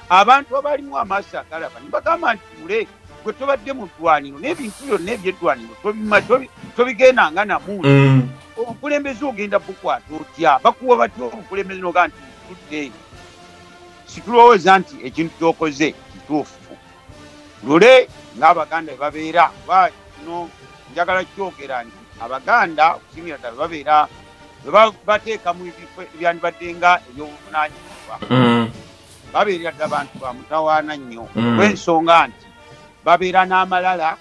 Abantu abalimu amaaso agalaba ne bagamba nti Lule gwe tobadde mu ddwaniro n'ebintu byonna eby'eddwaniro tobigendanga namuuli obukulembeze ogenda bukwata otya bakuwa batya obukulembeze noga nti tudde situlowooza nti ekintu kyokoze kituufu. Lule ng'Abaganda babeera no njagala kyogera nti Abaganda okusingira ddala babeera bateeka mu ebifo ebyandibadde nga ebyobuvunaanyizibwa babeerera ddala bantu bamutawaana nnyo olw'ensonga nti babeera n'amalala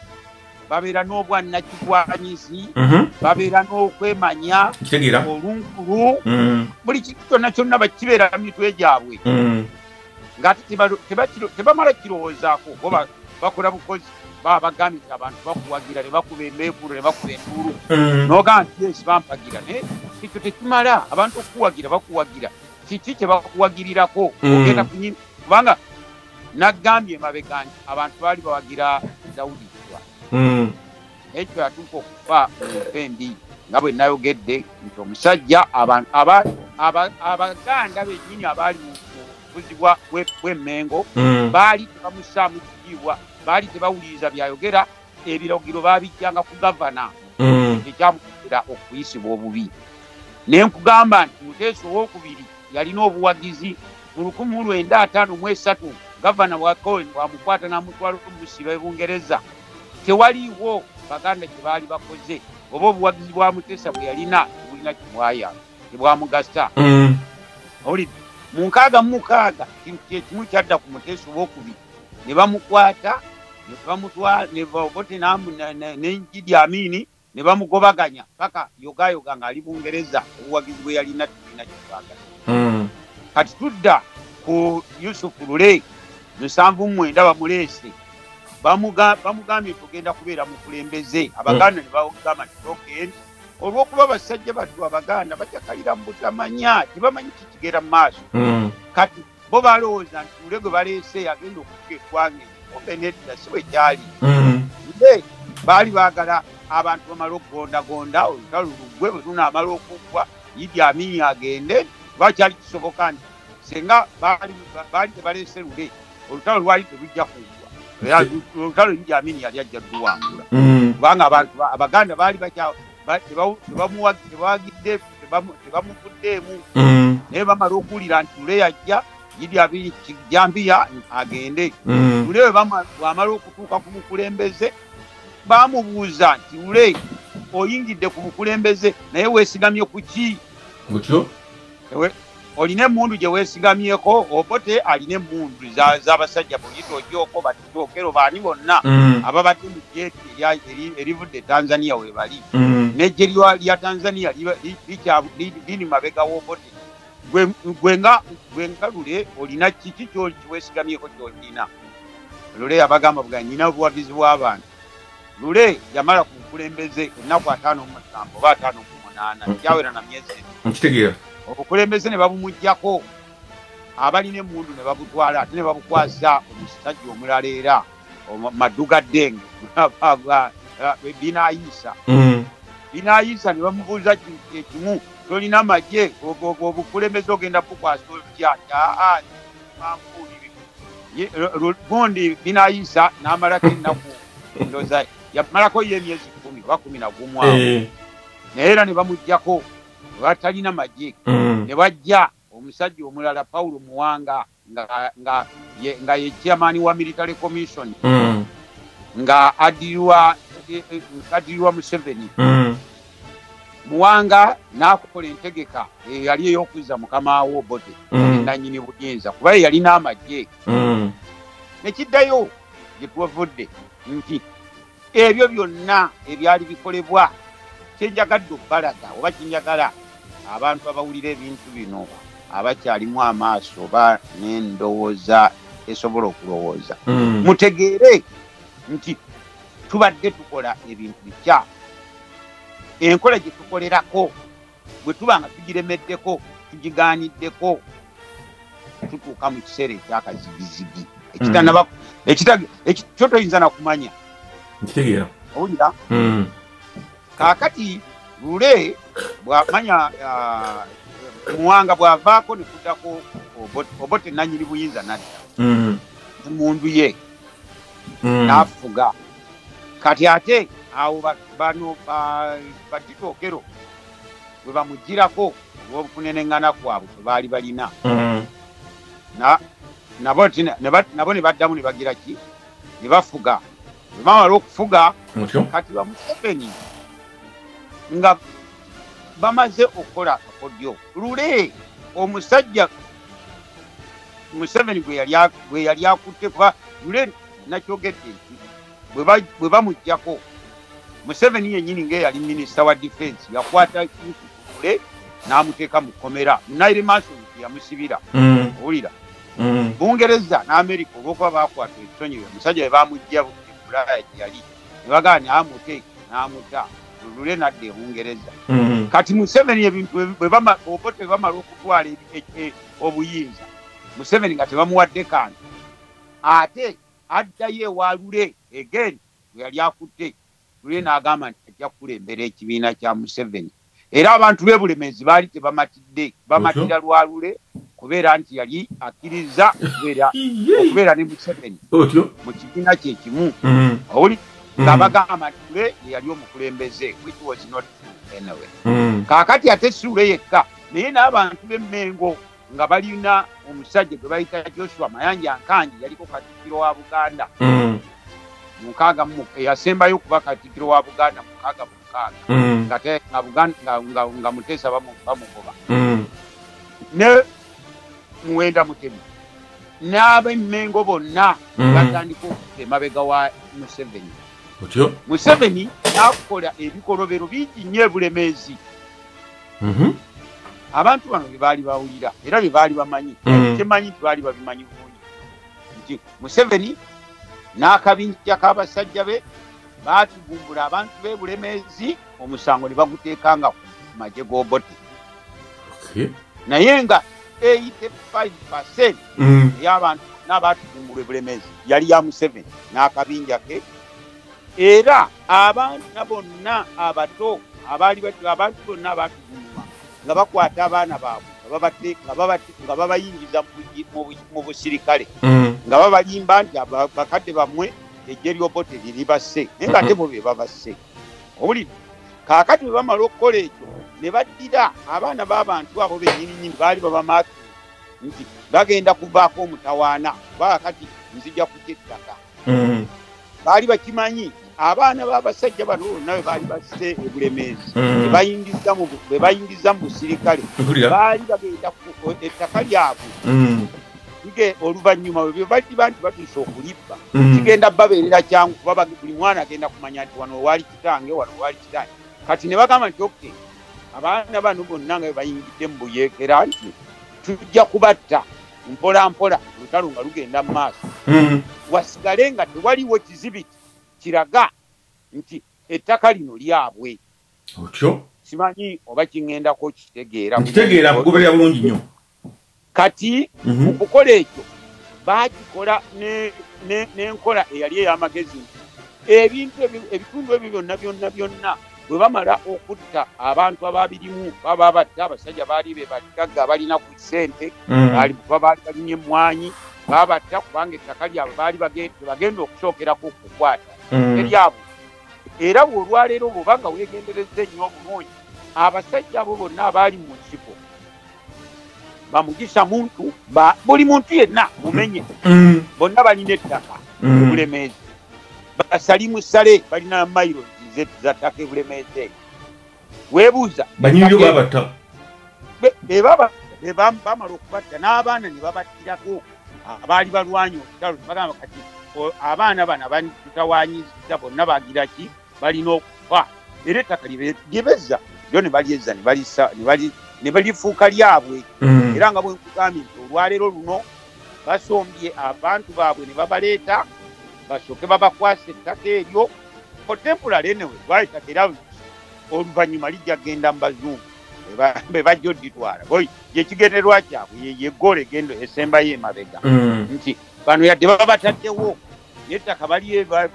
babeera n'obwannakigwanyizi babeera n'okwemanya olunkulu buli kintu kyonna kyonna bakibeera mu mitwe gyabwe ng'ate tebamala kirowoozaako oba bakola bukozi baba bagambye nti abantu bakuwagira ne bakuba embeekulo ne bakuba enduulu n'ogamba nti esi bampagira naye ekyo tekimala abantu okukuwagira bakuwagira kiki kye bakuwagirirako ogenda kunyini kubanga naggambye emabega nti abantu baali bawagira Dawudi ekyo yatuuka okufa mu embi nga bwe nayogedde nti omusajja Abaganda bennyini abaali mu bufuzi bw'emmengo baali tebamussaamu kitiibwa baali tebawuliriza byayogera ebiragiro baabijjanga ku gavana ekyamukira okuyisibwa obubi. Naye nkugamba nti Muteesa owookubiri yalina obuwagizi mu 1953 gavana wa Cohen bwamukwata n'amutwala okumusibya Bungereza tewaliiwo Baganda kye baali bakoze oba obuwagizi bwa Muteesa bwe yalina bulina kimwaya tebwamugasa. Olidde mu 66 kintu kyekimu kyadda ku Muteesa owookubiri ne bamukwata ne bamutwala ne Obote ne Idi Amin ne bamugobaganya paka yogayoga ng'ali Bungereza obuwagizi bwe yalina tulina kitwagala. Kati tudda ku Yusuf Lule 79 bamuleese bamugambye tugenda kubeera mukulembeze Abaganda ne bagamba nti togenda olw'okuba basajja baddu Abaganda bajakalira mu butamanya tebamanyi kikigera mu maaso. Kati bo balowooza nti Lule gwe baleese agenda okufuga eggwanga ombe nedda si bwe kyali. Lule baali baagala abantu bamala okugondagonda olutalo luggwe bwe lunaamala okuggwa Idi Amin agende lwakyali kisoboka nti senga baali tebaleese Lule olutalo lwali telujja kuggwa era olutalo Idi Amin yali ajja luwangula kubanga Abaganda baali tebamuvuddeemu naye bamala okuwulira nti Lule yajja Idi Amin kijambiya agende. Lule bwamala okutuuka ku bukulembeze bamubuuza nti Lule oyingidde ku bukulembeze naye weesigamye ku ki? Olina emmundu gye weesigamyeko Obote alina emmundu z'abasajja buyita ogyoko batitookero baani bonna ababadde mu gyeeti erivudde Tanzania we bali n'eggye lya Tanzania liri mabega w'Obote. Gwe nga Lule olina kiki kiweesigamyeko kyolina? Lule yabagamba buga nyina obuwagizi bw'abantu. Lule yamala ku bukulembeze ennaku 57 oba 58 kyawera na myezi nkitegeera obukulembeze ne babumuggyako abalina emmundu ne babutwala ate ne babukwasa omusajja omulala era Maduga Deng Binayisa ne bamubuuza ekimu tolina magye obukulembeze ogenda bukwasa otya gundi Binayisa n'amalako ennaku ndoza yamalako emyezi 10 oba 11 naye era ne bamuggyako batalina magye ne bajja omusajja omulala Paulo Muwanga nga ye chairman wa military commission nga adiwa Museveni. Muwanga n'akola entegeka yali ey'okuzza mukama we Obote nannyini buyinza kuba yali n'amagye. Nekiddayo gye twavudde nti ebyo byonna ebyali bikolebwa kyenjagadde obbalaga oba kinjagala abantu abawulira ebintu bino abakyalimu amaaso oba n'endowooza esobola okulowooza mutegeere nti tubadde tukola ebintu bikyamu. Enkola gye tukolerako bwe tuba nga tugiremeddeko tugigaaniddeko tutuuka mu kiseera ekyakazigizigi ekyo toyinza nakumanya. Owulira kaakati lule bwamanya Muwanga bw'avaako ne kuddako Obote nannyini buyinza nadda mundu ye n'afuga. Kati ate awo bano batitookero bwe bamugirako olw'okunenengana kwabwe kwe baali balina nabo ne baddamu ne bagira ki ne bafuga. Bwe bamala okufuga kati ba Museveni nga bamaze okukola akakodyo lule omusajja Museveni gwe yali akutte kuba lule nakyogedde nti bwe bamuggyako Museveni yennyini ng'eyali minisita wa defense yakwata lule n'amuteeka mu kkomera Naire Mason yamusibira. Owulira Bungereza n'Amerika olw'okuba baakwata ekisonyi omusajja we baamugya Bulaya gye yali ne bagaana n'amute n'amuta lule nadda e Bungereza. Kati Museveni ebintu Obote bamala okutwala obuyinza Museveni nga tebamuwadde kantu ate addayo ewa lule again bwe yali akutte lule n'agamba nti ajja kukulembera ekibiina kya Museveni era abantu b'ebulemezi baali tebamatidde bamatira lwa lule kubeera nti yali akkiriza okubeera ne Museveni mu kibiina kye kimu. Owuli nga bagamba nti lule yali omukulembeze which was not true anyway. Kaakati ate si lule yekka naye n'abantu b'Emmengo nga balina omusajja gwe bayita Joshua Mayanja Nkanji yaliko katikkiro wa Buganda mukaaga yasembayo okuba katikkiro wa Buganda mukaaga nga Muteesa bamugoba ne Muwenda Mutemi n'ab'Emmengo bonna batandika okutta emabega wa Museveni. Museveni n'akola ebikolobero bingi nnyo ebulemeezi. Abantu bano bye baali bawulira era bye baali bamanyi kyemanyi nti baali babimanyi bulungi nti Museveni n'akabinja k'abasajja be baatugumbula abantu b'ebulemeezi omusango ne baguteekanga ku magye g'Obote. Naye nga 85% ey'abantu n'abaatugumbula ebulemeezi yali ya Museveni n'akabinja ke era abantu bonna abato abantu bonna abaatugumbula nga bakwata abaana baabwe nga babayingiza mu busirikale nga babalimba nti bakadde bammwe ejje ly'Obote liri basse naye nga ate bo be babasse. Owulira kaakati bwe bamala okukola ekyo ne baddira abaana b'abantu abo bennyininyini baali babamaaki nti bagenda kuvaako omutawaana kuba kati nzija kujja ettaka. Baali bakimanyi abaana b'abasajja bano bonna bwe baali basse ebulemeezi be bayingiza mu busirikale baali bagenda ettaka lyabwe oluvannyuma bwe badiba nti batuuse okulibba kigenda babeerera kyangu kuba buli mwana agenda kumanya nti wano waali kitange wano waali kitange. Kati ne bagamba nti oke abaana bano bonna nga bwe bayingidde mu buyeekera nti tujja kubatta mpola mpola olutalo nga lugenda mu maaso wasigale nga tewaliwo kizibiti kiraga nti ettaka lino lyabwe. Otyo simanyi oba kiŋŋendako kitegeera kugoberera bulungi nnyo. Kati mu kukola ekyo baakikola n'enkola eyali ey'amagezi ebitundu ebyo byonna bwe bamala okutta abantu ababirimu baba batta abasajja baali be bagagga balina ku ssente baali balinye emmwanyi babatta kubanga ettaka lyabwe baali bagenda okusookerako okukwata eryabwe. Era olwaleero bw'oba nga weegenderezza ennyo obulungi abasajja abo bonna abaali mu nsiko bamugisa muntu buli muntu yenna mumenye bonna balina ettaka Bulemeezi basalimusale balina mayiro za ttaka Bulemeezi weebuuza banyingi babata bamala okubatta n'abaana ne babattirako abaali balwanya olutalo bagamba kati abaana bano tutawanyiza bonna bagira ki balina okufa era ettaka lyebezza lyo ne balyezza ne balifuuka lyabwe era nga bwe nkugambye nti olwaleero luno basombye abantu baabwe ne babaleeta basooke babakwasa ettaka eryo contemporary enewe lwali ettaka era oluvannyuma lijja genda mu bazungu be bajja odditwala gyekigenderwa kyabwe yeggoola egendo esembayo emabega nti bano yadde babataddewo naye ettaka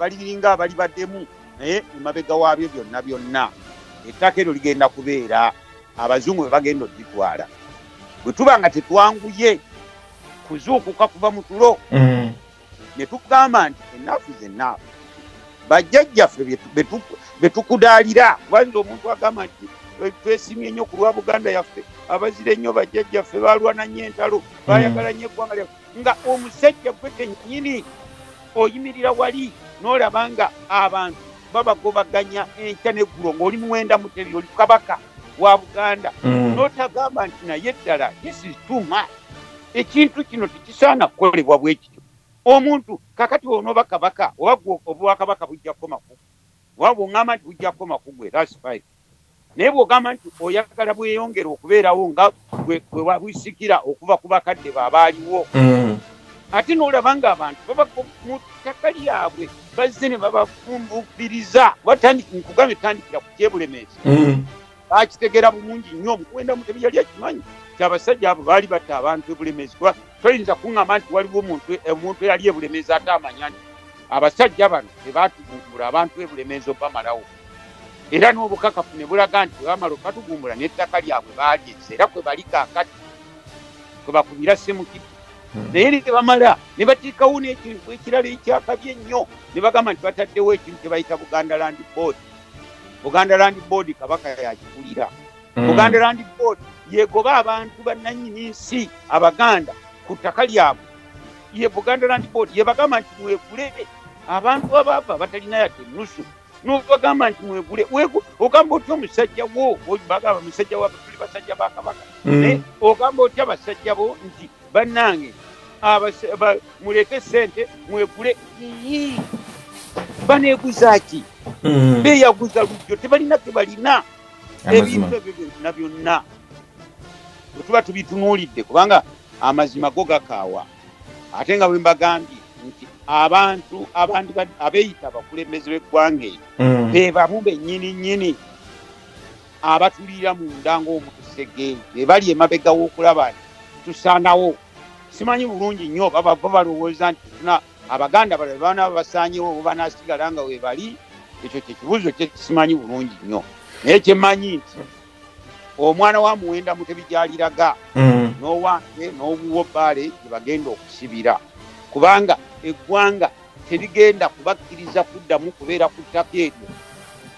baliringa abali baddemu naye emabega waabyo byonna ettaka eryo ligenda kubeera abazungu be bagenda odditwala bwe tuba nga tetwanguye kuzuukuka kuva mu tulo ne tugamba nti ennafu zennaafu bajjajjaffe be tukudaalira kubanza omuntu agamba nti twesimye nnyo ku lwa Buganda yaffe abazire ennyo bajjajjaffe balwana nnyo entalo bayagala nnyo eggwanga lyaffe nga omusajja gwe kennyini oyimirira wali n'olaba nga abantu babagobaganya enkya n'eggulo ng'oli muwenda muteri oli kabaka wa Buganda n'otagamba nti naye ddala this is too much ekintu kino tekisaana kukolebwa bwe kityo omuntu kakati onooba kabaka obwakabaka bujja kukoma ku waba oŋŋamba nti bujja kukoma ku gwe that's fine naye bw'ogamba nti oyagala bweyongera okubeerawo nga bwe wabwisikira okuva ku bakadde baabaaliwo ate n'olaba nga abantu baba mu ttaka lyabwe bazze ne babafumbukiriza nkugambye tandikira ku kyebulemeezi bakitegera bulungi nnyo omukuwenda mutebi yali akimanyi kyabasajja abo baali batta abantu ebulemeezi kuba toyinza kuŋŋamba nti waliwo omuntu eyali ebulemeezi ate amanya nti abasajja bano tebaatugumbula abantu ebulemeezi obamalawo era n'obukakafu ne bulaga nti bamala okatugumbula n'ettaka lyabwe balyezza era kwe bali kaakati kwe bakubira semukiti naye ne bamala ne batiikawo n'ekintu ekirala ekyakabye ennyo ne bagamba nti bataddewo ekintu kye bayita Buganda Land Board. Buganda Land Board kabaka yakikulira. Buganda Land Board yegoba abantu bannannyini nsi Abaganda ku ttaka lyabwe. Ye Buganda Land Board yebagamba nti mwegule abantu abava batalina yadde nusu n'obagamba nti mwegule ogamba otya omusajja wo bagamba musajja wa tuli basajja ba kabaka naye ogamba otya abasajja bo nti bannange muleke ssente mwegule baneeguza ki beeyaguza lujjo tebalina tebalina ebintu ebyo byonna byonna tuba tubitunuulidde kubanga amazima go gakaawa ate nga bwe mbagambye nti abantu abandi abeeyita abakulembeze b'eggwanga eryo be bamu bennyini abatulira munda ng'omutusege be bali emabega w'okulaba nti tusaanawo simanyi bulungi nnyo baba balowooza nti tuna Abaganda balala baana basaanyewo oba banaasigala nga we bali ekyo kyekibuuzo simanyi bulungi nnyo naye kyemmanyi nti omwana wa muwenda mutebi gy'aliraga n'owange n'obuwo bbaale gye bagenda okusibira kubanga eggwanga terigenda kubakkiriza kuddamu kubeera ku ttaka eryo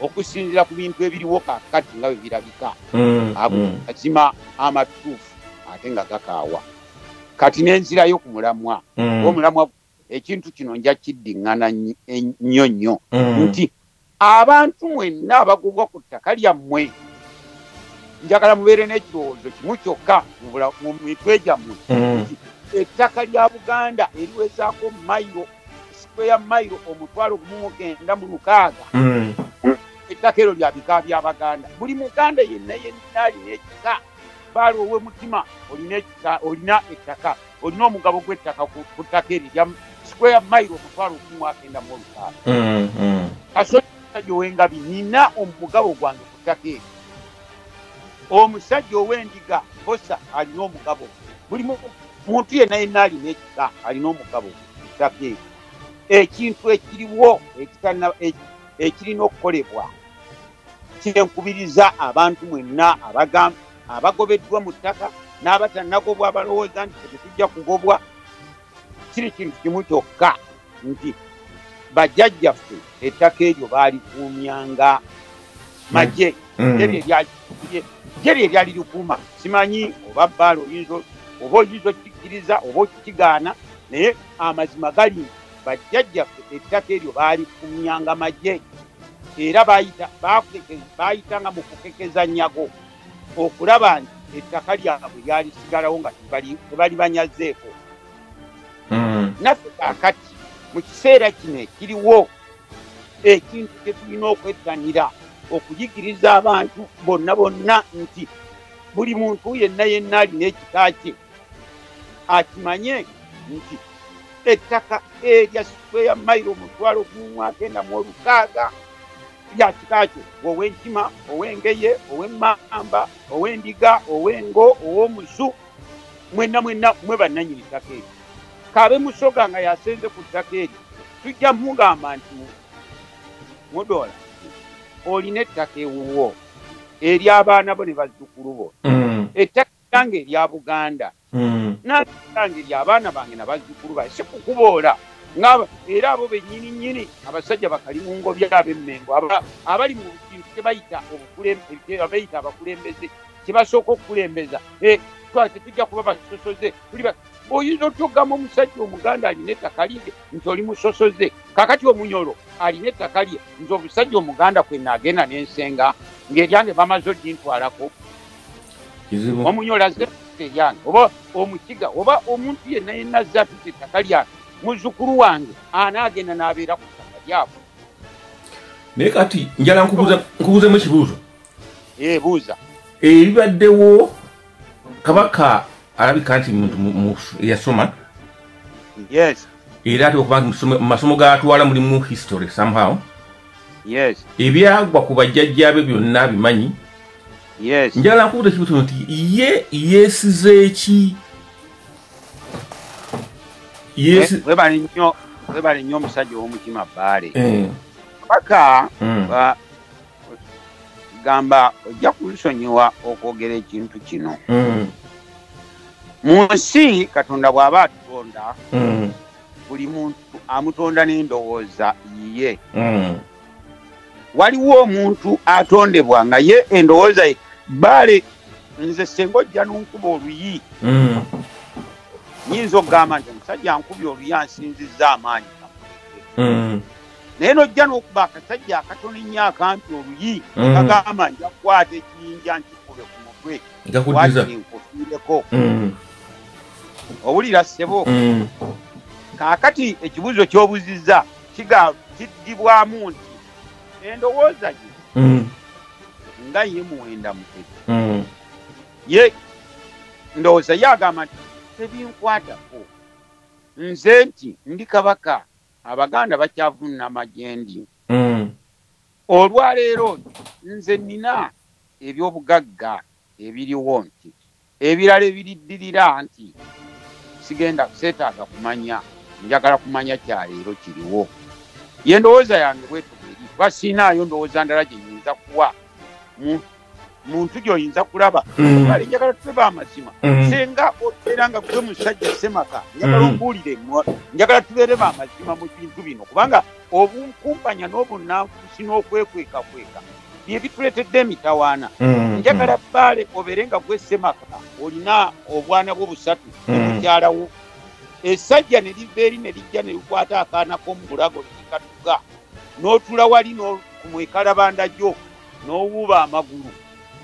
okusinziira ku bintu ebiriwo kaakati nga bwe birabika ago mazima amatuufu ate nga gakaawa kati n'enzira y'oku mulamwa omulamwa ekintu kino nja kiddiŋŋana nnyo nti abantu mwenna abagobwa ku ttaka lyammwe njagala mubeere n'ekirowoozo kimu kyokka mu mitwe gyammwe ettaka lya Buganda eriwezaako mayiro sikweya mayiro 1,960 ettaka eryo lya bika by'Abaganda buli Muganda yenna alina ekika baali ow'emutima olina ettaka olina omugabo gw'ettaka ku ttaka eryo lya sikweya mayiro 1,960 kasojja ow'engabi nina omugabo gwange ku ttaka eryo omusajja ow'endiga bosa alina omugabo buli muntu yenna alina ekika alina omugabo ku ttaka eryo ekintu ekiriwo ekirina okukolebwa kyenkubiriza abantu mwenna abagobeddwa mu ttaka n'abatannagobwa abalowooza nti tetujja kugobwa kiri kintu kimu kyokka nti bajjajjaffe ettaka eryo baalikuumyanga magye jeri eryali likuuma simanyi oba bbaala oyinza oba oyizo kikiriza oba okikigaana naye amazima gali bajjajjaffe ettaka eryo baali kumyanga magye era baayitanga mu kukekeza nyago okulaba nti ettaka lyabwe lyalisigalawo nga tebali banyazeeko. Naffe kaakati mu kiseera kino ekiriwo ekintu kye tulina okwettanira okuyigiriza abantu bonna nti buli muntu yenna alina ekika kye akimanye nti ettaka erya square mile 1,996 lya kika kye ow'enkima ow'engeye ow'emmamba ow'endiga ow'engo ow'omusu mwenna mwe bannannyini ttaka eryo. Kaabe Musoga nga yasenze ku ttaka eryo tujja mugamba nti Mudola olina ettaka ewuwo ery'abaana bo ne bazzukulu bo ettaka lyange erya Buganda nange ery'abaana bange nabazzukulu baye si kukuboola era abo bennyini abasajja bakalimungo byab'emmengo abali mu kintu kyebayita abakulembeze kyebasooka okukulembeza tetujja kuba basosoze oyinza otugamba omusajja Omuganda alina ettaka lye nti oli musosoze. Kakati Omunyolo alina ettaka lye nti omusajja Omuganda kwenna agenda n'ensenga ng'eryange bamaze oddintwalako. Omunyolo azze eryange oba Omukiga oba omuntu yenna azze atutte ettaka lyange muzzukulu wange anaagenda n'abeera ku ttaka lyabwe. Naye kati njala nkubuuzemu ekibuuzo. Buuza. Ebibaddewo Kabaka alabika nti muntu yasoma. Yes. Era ate okubanga mu masomo g'atwala mulimu history somehow. Yes. Ebyagwa ku bajjajjabe byonna bimanyi. Yes. Njala nkubuuza ekibuuzo nti ye yeesize eki? Webale nnyo omusajja ow'omutima Bbaale. Kabaka gamba ojja kunsonyiwa okwogera ekintu kino. Mu nsi Katonda bw'aba atutonda buli muntu amutonda n'endowooza yiye. Waliwo omuntu atondebwa nga ye endowooza ye Bbaale nze senga ojja n'onkuba oluyi nyinza okugamba nti omusajja ankubye oluyi ansinzizza amaanyi naye n'ojja n'okuba akasajja akatono ennyo akampi oluyi kagamba nja kukwata ekiyinja nkikube ku mutwe wakiri nkufiireko. Owulira ssebo kaakati ekibuuzo ky'obuzizza kiddibwamu nti endowooza gye nga ye Muwenda Mutebi ye ndowooza ye agamba nti tebinkwatako nze nti ndi Kabaka Abaganda bakyavunama gye ndi. Olwaleero nze nina ebyobugagga ebiriwo nti ebirala ebiriddirira nti sigenda seetaaga kumanya njagala kumanya kyaleero kiriwo. Ye ndowooza yange bwetubiri kuba siinaayo ndowooza ndala gye nyinza kuwa muntu gy'oyinza kulaba ale njagala tulebe amazima senga obeera nga gwe musajja Ssemaka njagala ombuulire njagala tubeerebe amazima mu bintu bino kubanga obunkumpanya n'obunnanfuusi n'okwekwekakweka bye bituleetedde emitawaana. Njagala Bbaale obeere nga gwe Ssemaka olina obwana bwo busatu mukyalawo essajja ne liva eri ne lijja ne likwata akaana k'omu bulago ne likatuga n'otula wali kumwekalabanda gyo n'owuuba amagulu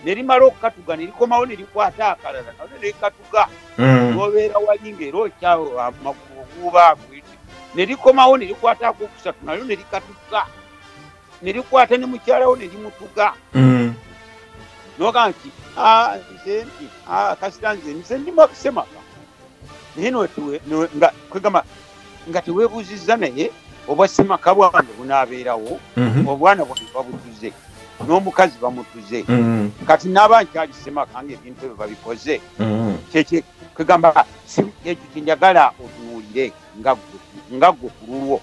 ne limala okukatuga ne likomawo ne likwata akalala nalyo ne likatuga n'obeera wali ng'era okyawo amagulu obuuba agwiti ne likomawo ne likwata akokusatu nalyo ne likatuga ne likwata ne mukyalawo ne limutuga n'ogamba nti nze nti kasita nze ndi Ssemaka naye kwegamba nga teweebuuzizza naye obwa Ssemaka bwange bunaabeerawo obwana bwange babutuze n'omukazi bamutuze kati naaba nkyali Ssemaka ng'ebintu ebyo babikoze kwegamba ekyo kyenjagala otunuulire nga ggwe ku lulwo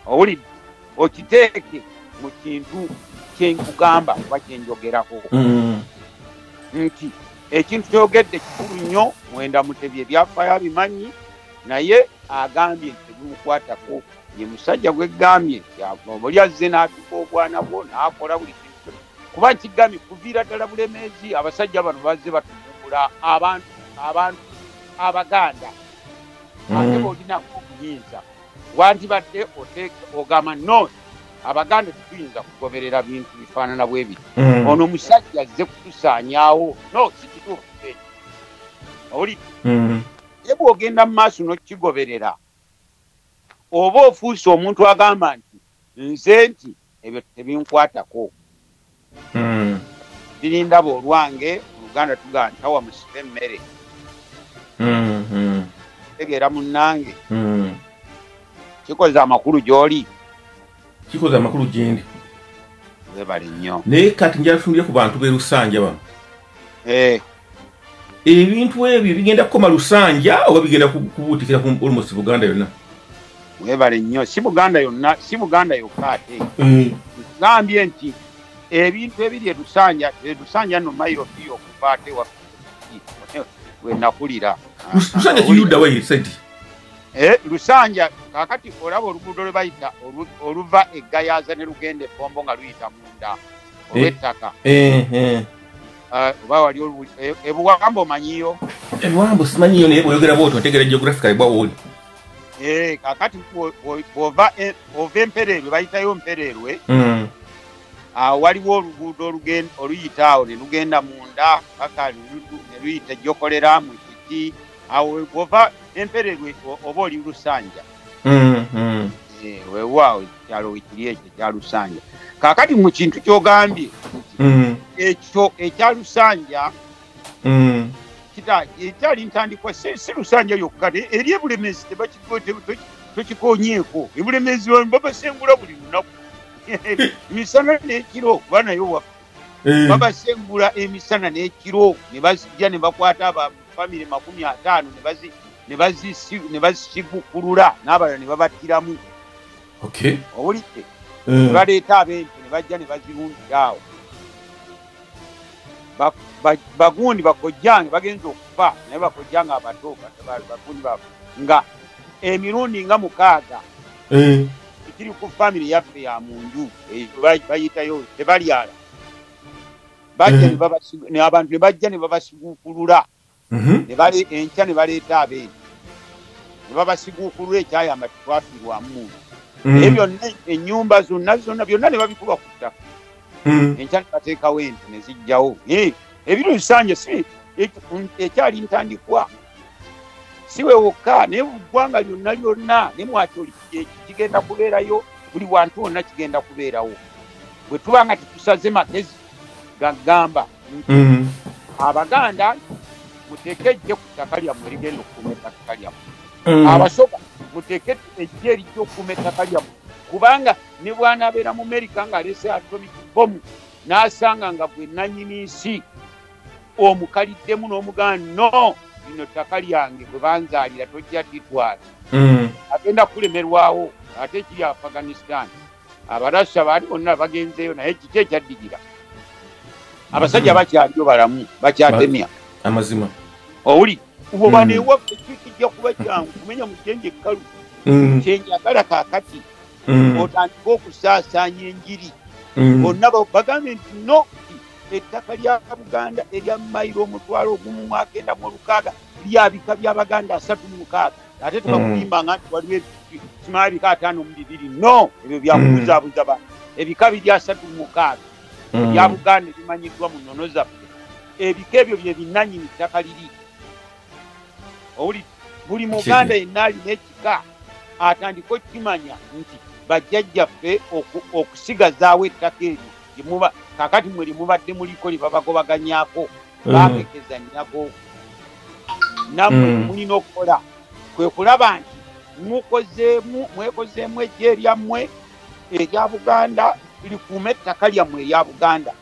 owulidde okiteeke mu kintu kyenkugamba oba kyenjogerako nti ekintu kyogedde kikulu nnyo Muwenda Mutebi ebyafaayo abimanyi naye agambye nti tebimukwatako ye musajja gwegambye oli azze n'atuka obwana bwo n'akola buli kintu kuba nkigambye kuviira ddala Bulemeezi abasajja bano bazze batuvumbula abantu abantu Abaganda ate b'olinako obuyinza wandibadde ogamba no Abaganda tuyinza kugoberera bintu bifaanana bwe biti ono omusajja azze kutusaanyaawo no si kituufu oli ye bw'ogenda mu maaso n'okigoberera oba ofuuse omuntu agamba nti nze nti ebyo tebinkwatako birindaba olwange mu Luganda tugamba ntawa musibe emmere tegeera munnange kikoze amakulu gy'oli kikoze amakulu gyendi webale nnyo naye kati njala tutunulire ku bantu b'e Lusanja bano ebintu ebyo bigenda kukoma Lusanja oba bigenda kubuutikira almost Buganda yonna webale nnyo si Buganda yonna si Buganda yokka ate ngambye nti ebintu ebiri Lusanja no mayiro bbiri okuva ate we nakulira Lusanja kiyudda wayi senti Lusanja kakati olaba oluguudo lwe bayita oluva eGayaza ne lugenda Ebombo nga luyita munda olw'ettaka oba wali ebuwambo omanyiyo ebuwambo simanyiyo naye bw'oyogera bw'otyo ntegeera geographical bw'oli kakati ova Empererwe bayitayo Mpererwe waliwo oluguudo oluyita awo ne lugenda munda paka ne luyita Jjokolera mu Kiti awo ova Empererwe oba oli Lusanja weewaawo ekyalo wekiri ekyo ekya Lusanja kakati mu kintu ky'ogambye ekyo ekya Lusanja ekyali ntandikwa si Lusanja yokka eri ebulemezi tokikonyeeko ebulemezi babasengula buli lunaku emisana n'ekiro banayo waffe babasengula emisana n'ekiro ne bazijja ne bakwata abafamire 50 ne bazisigukulula n'abalala ne babattiramu owulidde ne baleeta ab'ente ne bajja ne bazirundira awo bagundi bakojjange bagenza okufa naye bakojjange abato bagundi baabwe nga emirundi nga 6 ekiri ku famire yaffe ya munju bayitayo tebalyala bajja abantu ne bajja ne babasiguukulula enkya ne baleeta ab'ente ne babasiguukulula ekyayamba tetwafiirwamu naye byonna ennyumba zonna byonna ne babikuba ku ttaka enkya ne bateekawo ente ne zijjawo ebiri Lusanja si ekyali ntandikwa si we wokka naye eggwanga lyonna ne mwaki kigenda kubeerayo buli wantu wonna kigenda kubeerawo bwe tuba nga tetusaze magezi gagamba Abaganda muteeke ejje ku ttaka lyammwe erigenda okukuuma ettaka lyammwe abasoga muteeke ejje erijja okukuuma ettaka lyammwe kubanga ne bw'anaabeera mu Amerika ng'alese atomic bomb n'asanga nga gwe nannyini nsi omukaliddemu n'omuganda no lino ttaka lyange gwe banzaalira tojja dditwala agenda kulemerwawo ate ekiri Afghanistan Abarasha baali bonna bagenzeeyo naye kiki ekyaddigira abasajja bakyaliyo balamu bakyatemya amazima owuli oba newaffe kijja kuba kyangu kumenya mujenje ekkalu kyenjagala kaakati otandika okusaasaanya enjiri bonna bagambe nti no ettaka lya Buganda erya mayiro 1,906 lyabika by'Abaganda 36 ate tubakulimba nga nti waliwo kimala bika 52 no ebyo byakubuzaabuza bantu ebika birya 36 ebya Buganda ebimanyiddwa mu nnono zaffe ebika ebyo bye binnannyini ttaka liri owuli buli Muganda yenna alina ekika atandika okimanya nti bajjajjaffe okusigazaawo ettaka eryo lyemuba kakati mwe limubadde muliko lye babagobaganyaako baakekezanyago nammwe mulina okukola kwe kulaba nti mwekozeemu ejje eryammwe erya Buganda likuuma ettaka lyammwe erya Buganda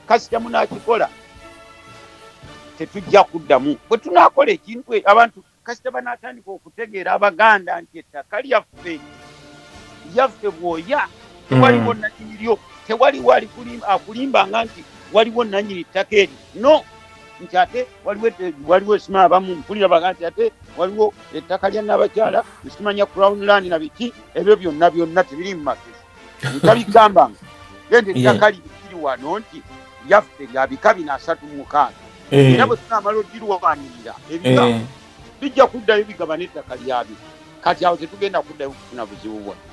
kasita munaakikola tetujja kuddamu bwe tunaakola ekintu abantu kasita banaatandika okutegeera Abaganda nti ettaka lyaffe bwoya tewaliwo nannyini lyo tewaliwo akulimbanga nti waliwo nannyini ttaka eri no nti ate waliwo esima abamu mpulira baga nti ate waliwo ettaka lya Nabakyala esimanya Crown Land na biki ebyo byonna tebiri mu magezi ntabigambanga gende ettaka liri wano nti lyaffe lya bika 36 era bwe tunamala odirwanirira ebigambo bijja kuddayo bigabana ettaka lyabyo kati awo tetugenda kuddayo kufuna buzibu bwonna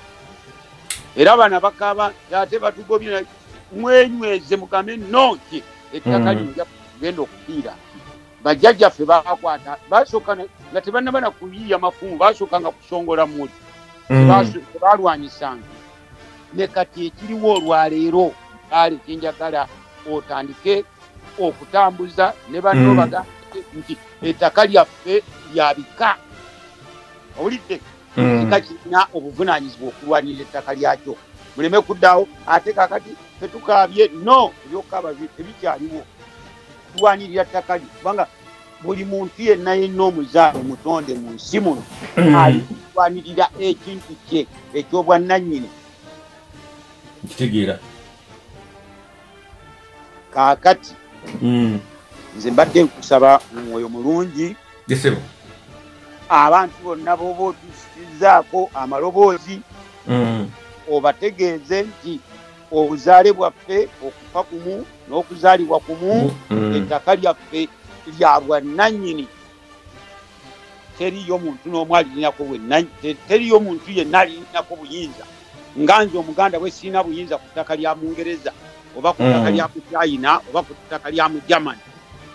era bana bakaba ate batugobye mwenyweze mugambe nonki ettaka lino tugenda okufiira bajjajjaffe bakwata basooka nga tebannabana kuyiiya mafumu basookanga kusongola muli tebalwanyisanga ne kati ekiriwo olwaleero kale kyenjagala otandike okutambuza ne banno bagambe nti ettaka lyaffe lyabika owulidde kika kirina obuvunaanyizibwa okulwanirira ettaka lyakyo muleme kuddawo ate kakati tetukaabye no ebyokukaaba tebikyaliwo tulwanirira ttaka lye kubanga buli muntu yenna yenna omuzaalo omutonde mu nsi muno alirwanirira ekintu kye ekyobwannannyini nkitegeera kaakati nze mbadde nkusaba mwoyo mulungi gesebo abantu bonna b'oba otusizaako amaloboozi obategeeze nti obuzaale bwaffe okufa kumu n'okuzaalibwa kumu ettaka lyaffe lya bwannannyini teriyo muntu n'omu alirinako teriyo muntu yenna alirinako buyinza nga nze omuganda bwe sirina buyinza ku ttaka lya mungereza oba ku ttaka lya mu china oba ku ttaka lya mu germany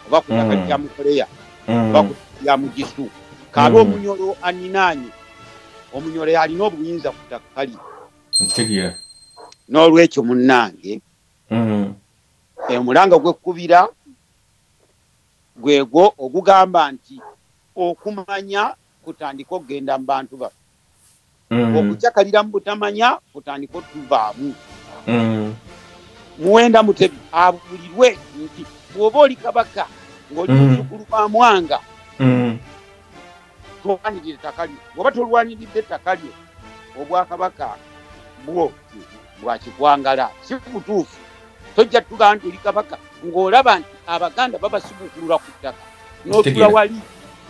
oba ku ttaka lya mu korea oba ku ttaka lya mu gisu kale omunyolo aninaanye omunyolo alina obuyinza ku ttaka lye n'olwekyo munnange omulanga gw'ekkubira gwegwo ogugamba nti okumanya kutandika okugenda mu bantu baffe okukyakalira mu butamanya kutandika otuvaamu muwenda mutebi abulirwe nti bw'oba oli kabaka ng'oli muzzukulu wa mwanga tolwanirira ettaka lyo bw'oba tolwaniridde ettaka lyo obwakabaka bwo bwakikwangala si butuufu tojja tugamba nti oli kabaka ng'olaba nti abaganda babasibukulula ku ttaka n'otula wali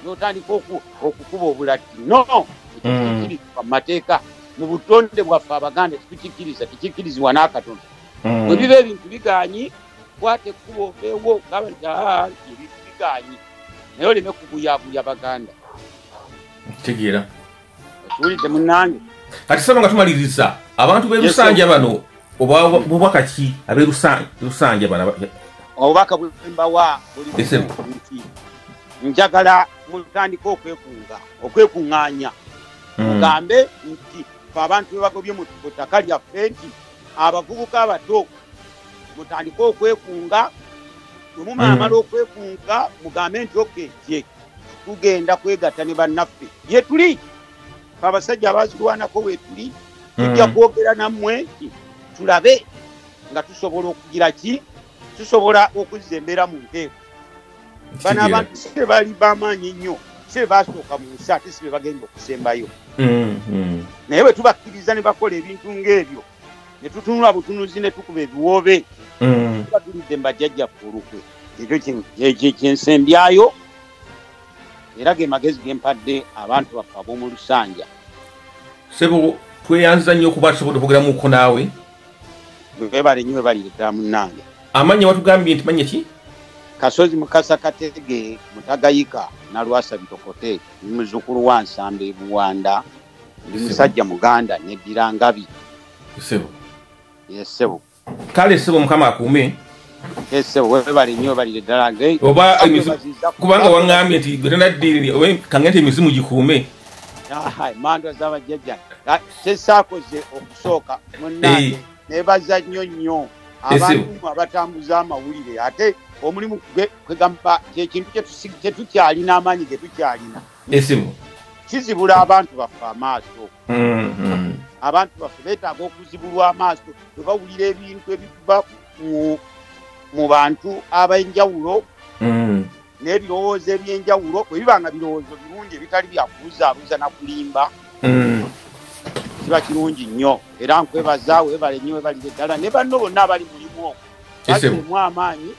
n'otandika okukuba obuladdi no tekikirizibwa mu mateeka mu butonde bwaffe abaganda tetukikkiriza tekikkirizibwa n'akatono bwe biba ebintu biganyi kwata ekkuba oveewo gaba nti ebintu biganyi naye oleme kuguyaguya abaganda tegeera tuwulidde munnange kati saba nga tumaliriza abantu b'erusanja bano obubaka ki ab'erusanja bano obubaka bwembawa buli nti njagala mutandika okwekuŋŋaanya mugambe nti fe abantu bebagobye mu ttaka lyaffe nti abavubuka abato mutandika okwekunga bwemumamala okwekunga mugambe nti okekye tugenda kwegatta ne bannaffe ye tuli fe abasajja abazirwanako wetuli tujja kwogera nammwe nti tulabe nga tusobola okugira ki tusobola okuzza embeera mu nteeko bano abantu si be bali bamaanyi ennyo si be basooka mu nsi ate si be bagenda okusembayo naye bwe tubakkiriza ne bakola ebintu ng'ebyo ne tutunula butunuzi ne tukuba ebiwoobe tuba tulidde mu bajjajjaffe olukwe ekyo kyensembyayo era ge magezi gempadde abantu baffe ab'omu lusanja sebo tweyanziza nnyo okuba tusobodde okwogeramuuko naawe webale nnyo webalire ddala munnange amanya watugambye nti manya ki Kasozi Mukasa Katege Mutagayika na Lwasa Bitokote ni muzukulu wa Nsambe Buwanda ndi musajja Muganda neddira Ngabi sebo yesebo kale sebo mukama akume yesebo webale nnyo balire ddala nge oba kubanga wangambye nti gwetanaddirire oba kangente emizimu gikuume mando z'abajjajja kyesaakoze okusooka munnange nebaza nnyo abantu abatambuza amawulire ate omulimu kwegamba kyekintu kyetukyalina amaanyi getukyalina kizibula abantu baffe amaaso abantu baffe beetaaga okuzibulwa amaaso tebawulira ebintu ebiva mu bantu ab'enjawulo n'ebirowoozo eby'enjawulo bwe biba nga birowoozo birungi ebitali byakubuzabuza na kulimba kiba kirungi nnyo era nkwebaza webale nnyo webalire ddala ne banno bonna abali mulimu ogwo bazimu amaanyi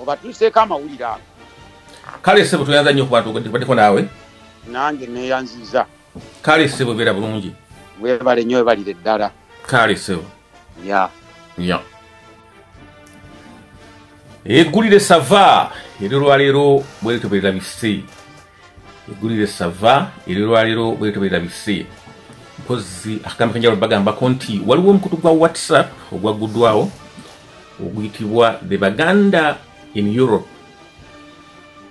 obatuuseeko amawulire ago kale sebo tuyanza nnyo okubaddeko naawe nange neeyanziza kale sebo beera bulungi webale nnyo webalire ddala kale sebo ya eggulire sava eri olwaleero bweritoberera bise eggulire sava eri olwaleero bweritoberera bise mpozi akagambo kenjawulo bagambako nti waliwo omukutu gwa WhatsApp ogwagguddwawo oguyitibwa the Baganda in Europe.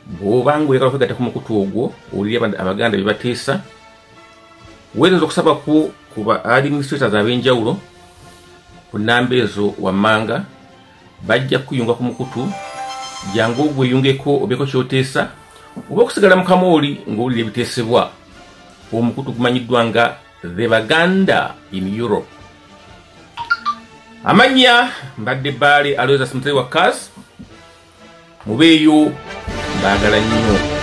Bw'obanga oyagala okwegatta ku mukutu ogwo owulire abaganda bye bateesa weeteeza okusaba ku administrators ab'enjawulo ku nnamba ezo wammanga bajja kuyunga ku mukutu jangu ogweyungeko obeeko kyoteesa oba okusigala mu kamooli ng'owulira ebiteesebwa. Omukutu gumanyiddwa nga the Baganda in Europe. Amanya mbadde Baale Aloysius Mutale wa Kazi mubeeyo mbaagala nnyo.